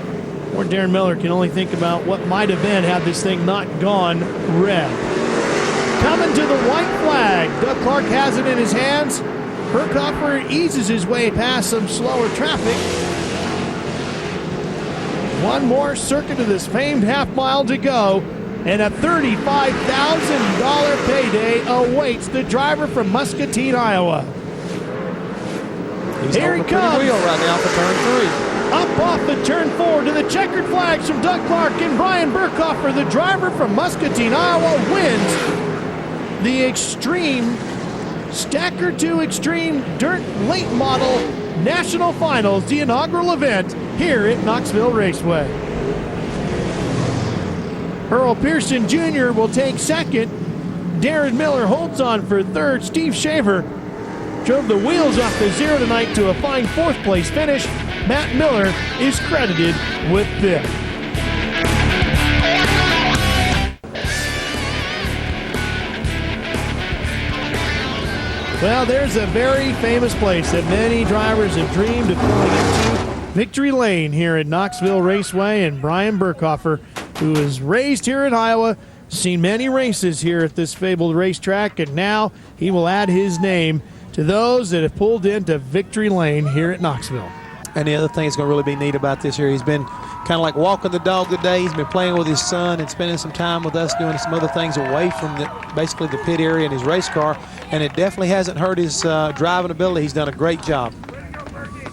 poor Darren Miller can only think about what might have been had this thing not gone red. Coming to the white flag. Doug Clark has it in his hands. Burkhofer eases his way past some slower traffic. One more circuit of this famed half mile to go, and a $35,000 payday awaits the driver from Muscatine, Iowa. He's Here he comes. Wheel right now for turn 3. Up off the turn 4 to the checkered flags from Doug Clark and Brian Burkhofer. The driver from Muscatine, Iowa wins the Extreme Stacker2 Extreme Dirt Late Model National Finals, the inaugural event here at Knoxville Raceway. Earl Pearson Jr. will take second. Darren Miller holds on for third. Steve Shaver drove the wheels off the zero tonight to a fine 4th place finish. Matt Miller is credited with 5th. Well, there's a very famous place that many drivers have dreamed of pulling into, Victory Lane here at Knoxville Raceway. And Brian Burkhofer, who was raised here in Iowa, seen many races here at this fabled racetrack, and now he will add his name to those that have pulled into Victory Lane here at Knoxville. And the other thing that's going to really be neat about this year, he's been kind of like walking the dog today. He's been playing with his son and spending some time with us, doing some other things away from basically the pit area in his race car. And it definitely hasn't hurt his driving ability. He's done a great job.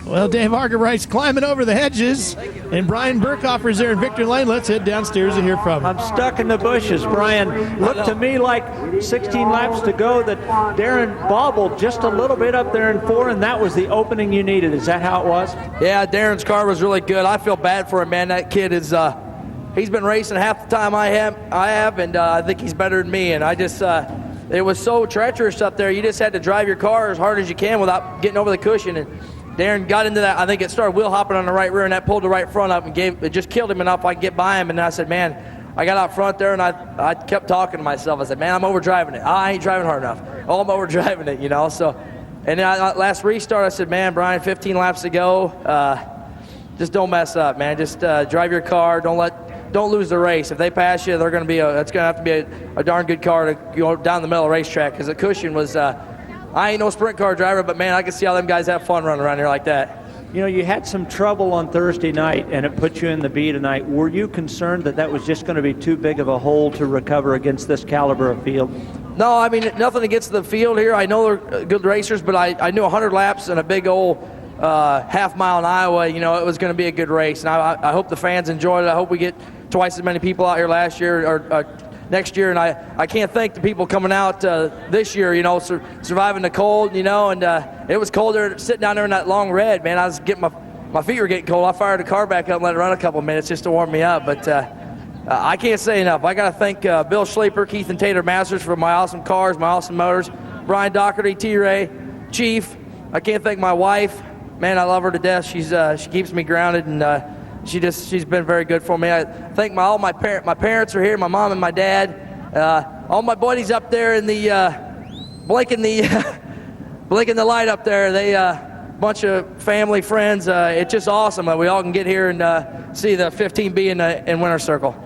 Well, Dave Argerbright's climbing over the hedges, and Brian Burkhofer's there in Victory Lane. Let's head downstairs and hear from him. I'm stuck in the bushes, Brian. Looked to me like 16 laps to go that Darren bobbled just a little bit up there in 4, and that was the opening you needed. Is that how it was? Yeah, Darren's car was really good. I feel bad for him, man. That kid is, he's been racing half the time I have, and I think he's better than me. And I just, it was so treacherous up there. You just had to drive your car as hard as you can without getting over the cushion. And Darren got into that. I think it started wheel hopping on the right rear, and that pulled the right front up and it just killed him enough I could get by him. And I said, man, I got out front there, and I kept talking to myself. I said, man, I'm overdriving it. I ain't driving hard enough. Oh, I'm overdriving it, you know. So, and then last restart, I said, man, Brian, 15 laps to go. Just don't mess up, man. Just drive your car. Don't lose the race. If they pass you, it's going to have to be a darn good car to go down the middle of the racetrack, because the cushion was. I ain't no sprint car driver, but man, I can see how them guys have fun running around here like that. You know, you had some trouble on Thursday night, and it put you in the B tonight. Were you concerned that that was just going to be too big of a hole to recover against this caliber of field? No, I mean, nothing against the field here. I know they're good racers, but I knew 100 laps and a big old half mile in Iowa, you know, it was going to be a good race. And I hope the fans enjoyed it. I hope we get twice as many people out here last year or next year. And I can't thank the people coming out this year, you know, surviving the cold, you know, and it was cold there, sitting down there in that long red, man. I was getting my feet were getting cold. I fired the car back up and let it run a couple minutes just to warm me up. But I can't say enough. I got to thank Bill Schleeper, Keith and Tater Masters for my awesome cars, my awesome motors, Brian Doherty, T-Ray, Chief. I can't thank my wife. Man, I love her to death. She keeps me grounded, and she's been very good for me. I thank all my parents are here, my mom and my dad. All my buddies up there in the blinking the light up there. They bunch of family, friends. It's just awesome that we all can get here and see the 15B in Winter Circle.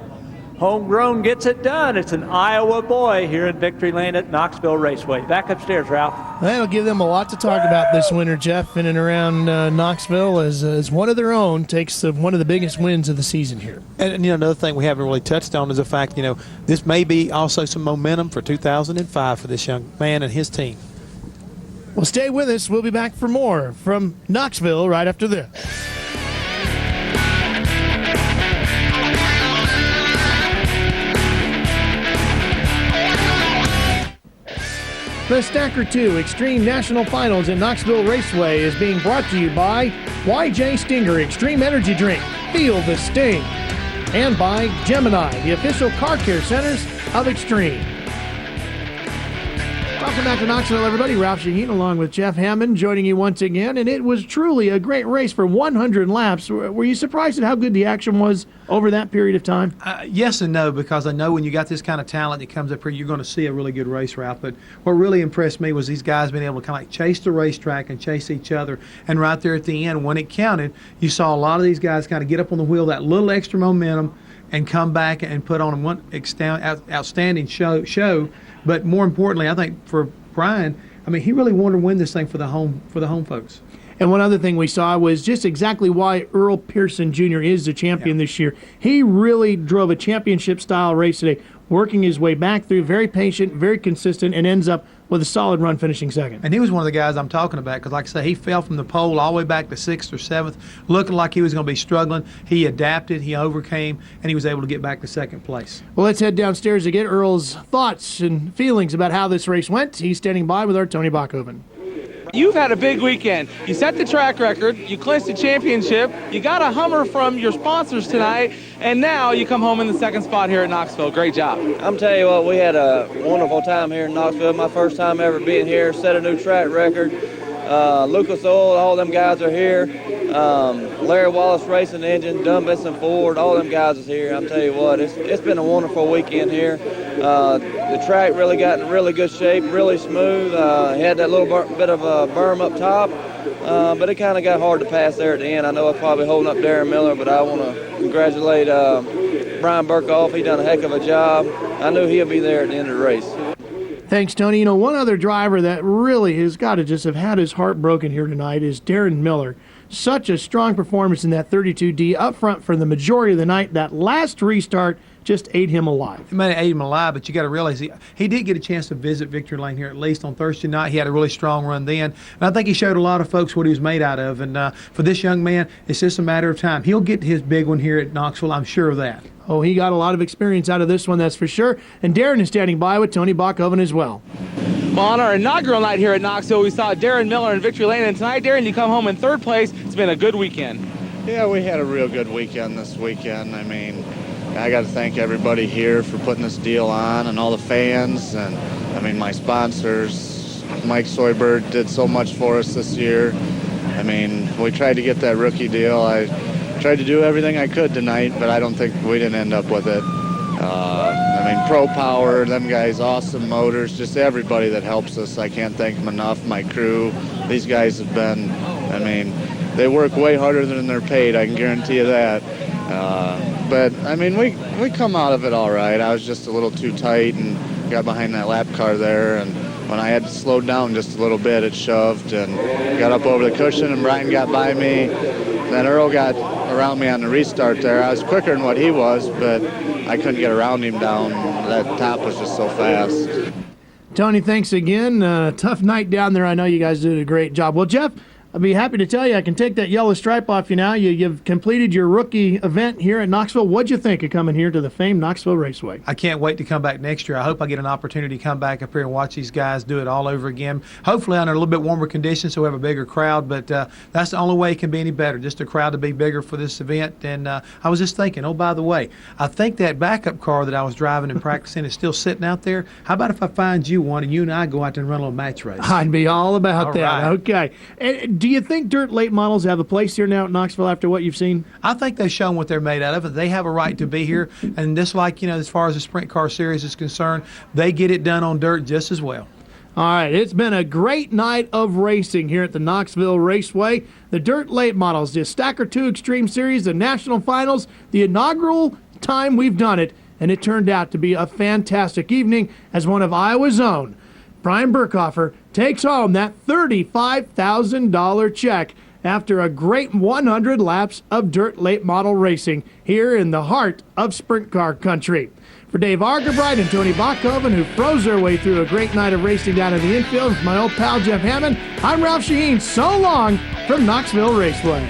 Homegrown gets it done. It's an Iowa boy here in Victory Lane at Knoxville Raceway. Back upstairs, Ralph. That'll give them a lot to talk about this winter, Jeff, in and around Knoxville, as one of their own takes one of the biggest wins of the season here. And you know, another thing we haven't really touched on is the fact, you know, this may be also some momentum for 2005 for this young man and his team. Well, stay with us. We'll be back for more from Knoxville right after this. The Stacker2 Extreme National Finals in Knoxville Raceway is being brought to you by YJ Stinger Extreme Energy Drink. Feel the sting. And by Gemini, the official car care centers of Extreme. Welcome back to Knoxville, everybody. Ralph Shaheen along with Jeff Hammond joining you once again, and it was truly a great race for 100 laps. Were you surprised at how good the action was over that period of time? Yes and no, because I know when you got this kind of talent that comes up here, you're going to see a really good race, Ralph. But what really impressed me was these guys being able to kind of like chase the racetrack and chase each other. And right there at the end, when it counted, you saw a lot of these guys kind of get up on the wheel, that little extra momentum, and come back and put on one outstanding show. But more importantly, I think for Brian, I mean, he really wanted to win this thing for the home folks. And one other thing we saw was just exactly why Earl Pearson Jr. is the champion this year. He really drove a championship-style race today, working his way back through, very patient, very consistent, and ends up with a solid run finishing second. And he was one of the guys I'm talking about because, like I say, he fell from the pole all the way back to 6th or 7th, looking like he was going to be struggling. He adapted, he overcame, and he was able to get back to second place. Well, let's head downstairs to get Earl's thoughts and feelings about how this race went. He's standing by with our Tony Bachhoven. You've had a big weekend. You set the track record, you clinched the championship, you got a Hummer from your sponsors tonight, and now you come home in the second spot here at Knoxville. Great job. I'm telling you what, we had a wonderful time here in Knoxville. My first time ever being here, set a new track record. Lucas Oil, all them guys are here. Larry Wallace Racing Engine, Dunbus and Ford, all them guys is here. I'm telling you what, it's been a wonderful weekend here. The track really got in really good shape, really smooth. Had that little bit of a berm up top, but it kind of got hard to pass there at the end. I know I'm probably holding up Darren Miller, but I want to congratulate Brian Burkhoff. He done a heck of a job. I knew he'll be there at the end of the race. Thanks, Tony. You know, one other driver that really has got to just have had his heart broken here tonight is Darren Miller. Such a strong performance in that 32D up front for the majority of the night. That last restart just ate him alive. It may have ate him alive, but you got to realize he did get a chance to visit Victory Lane here at least on Thursday night. He had a really strong run then, and I think he showed a lot of folks what he was made out of. And for this young man, it's just a matter of time. He'll get his big one here at Knoxville, I'm sure of that. Oh, he got a lot of experience out of this one, that's for sure. And Darren is standing by with Tony Bachhoven as well. Well, on our inaugural night here at Knoxville, we saw Darren Miller in Victory Lane, and tonight, Darren, you come home in third place. It's been a good weekend. Yeah, we had a real good weekend this weekend. I mean, I got to thank everybody here for putting this deal on and all the fans. And, I mean, my sponsors, Mike Soybert did so much for us this year. I mean, we tried to get that rookie deal. I tried to do everything I could tonight, but I don't think we didn't end up with it. I mean, Pro Power, them guys, Awesome Motors, just everybody that helps us. I can't thank them enough. My crew, these guys have been, I mean, they work way harder than they're paid, I can guarantee you that. But, I mean, we come out of it all right. I was just a little too tight and got behind that lap car there, and when I had to slow down just a little bit, it shoved and got up over the cushion, and Brian got by me. Then Earl got around me on the restart there. I was quicker than what he was, but I couldn't get around him down. That top was just so fast. Tony, thanks again. Tough night down there. I know you guys did a great job. Well, Jeff, I'll be happy to tell you I can take that yellow stripe off you now. You've completed your rookie event here at Knoxville. What'd you think of coming here to the famed Knoxville Raceway? I can't wait to come back next year. I hope I get an opportunity to come back up here and watch these guys do it all over again. Hopefully under a little bit warmer conditions so we have a bigger crowd, but that's the only way it can be any better, just a crowd to be bigger for this event. And I was just thinking, oh, by the way, I think that backup car that I was driving and practicing is still sitting out there. How about if I find you one and you and I go out there and run a little match race? I'd be all about all that. Right. Okay. And do you think dirt late models have a place here now at Knoxville after what you've seen? I think they've shown what they're made out of. They have a right to be here. And just like, you know, as far as the Sprint Car Series is concerned, they get it done on dirt just as well. All right, it's been a great night of racing here at the Knoxville Raceway. The dirt late models, the Stacker2 XTREME Series, the National Finals, the inaugural time we've done it, and it turned out to be a fantastic evening as one of Iowa's own, Brian Burkhoff, takes home that $35,000 check after a great 100 laps of dirt late model racing here in the heart of sprint car country. For Dave Argerbright and Tony Bachhoven, who froze their way through a great night of racing down in the infield with my old pal Jeff Hammond, I'm Ralph Shaheen. So long from Knoxville Raceway.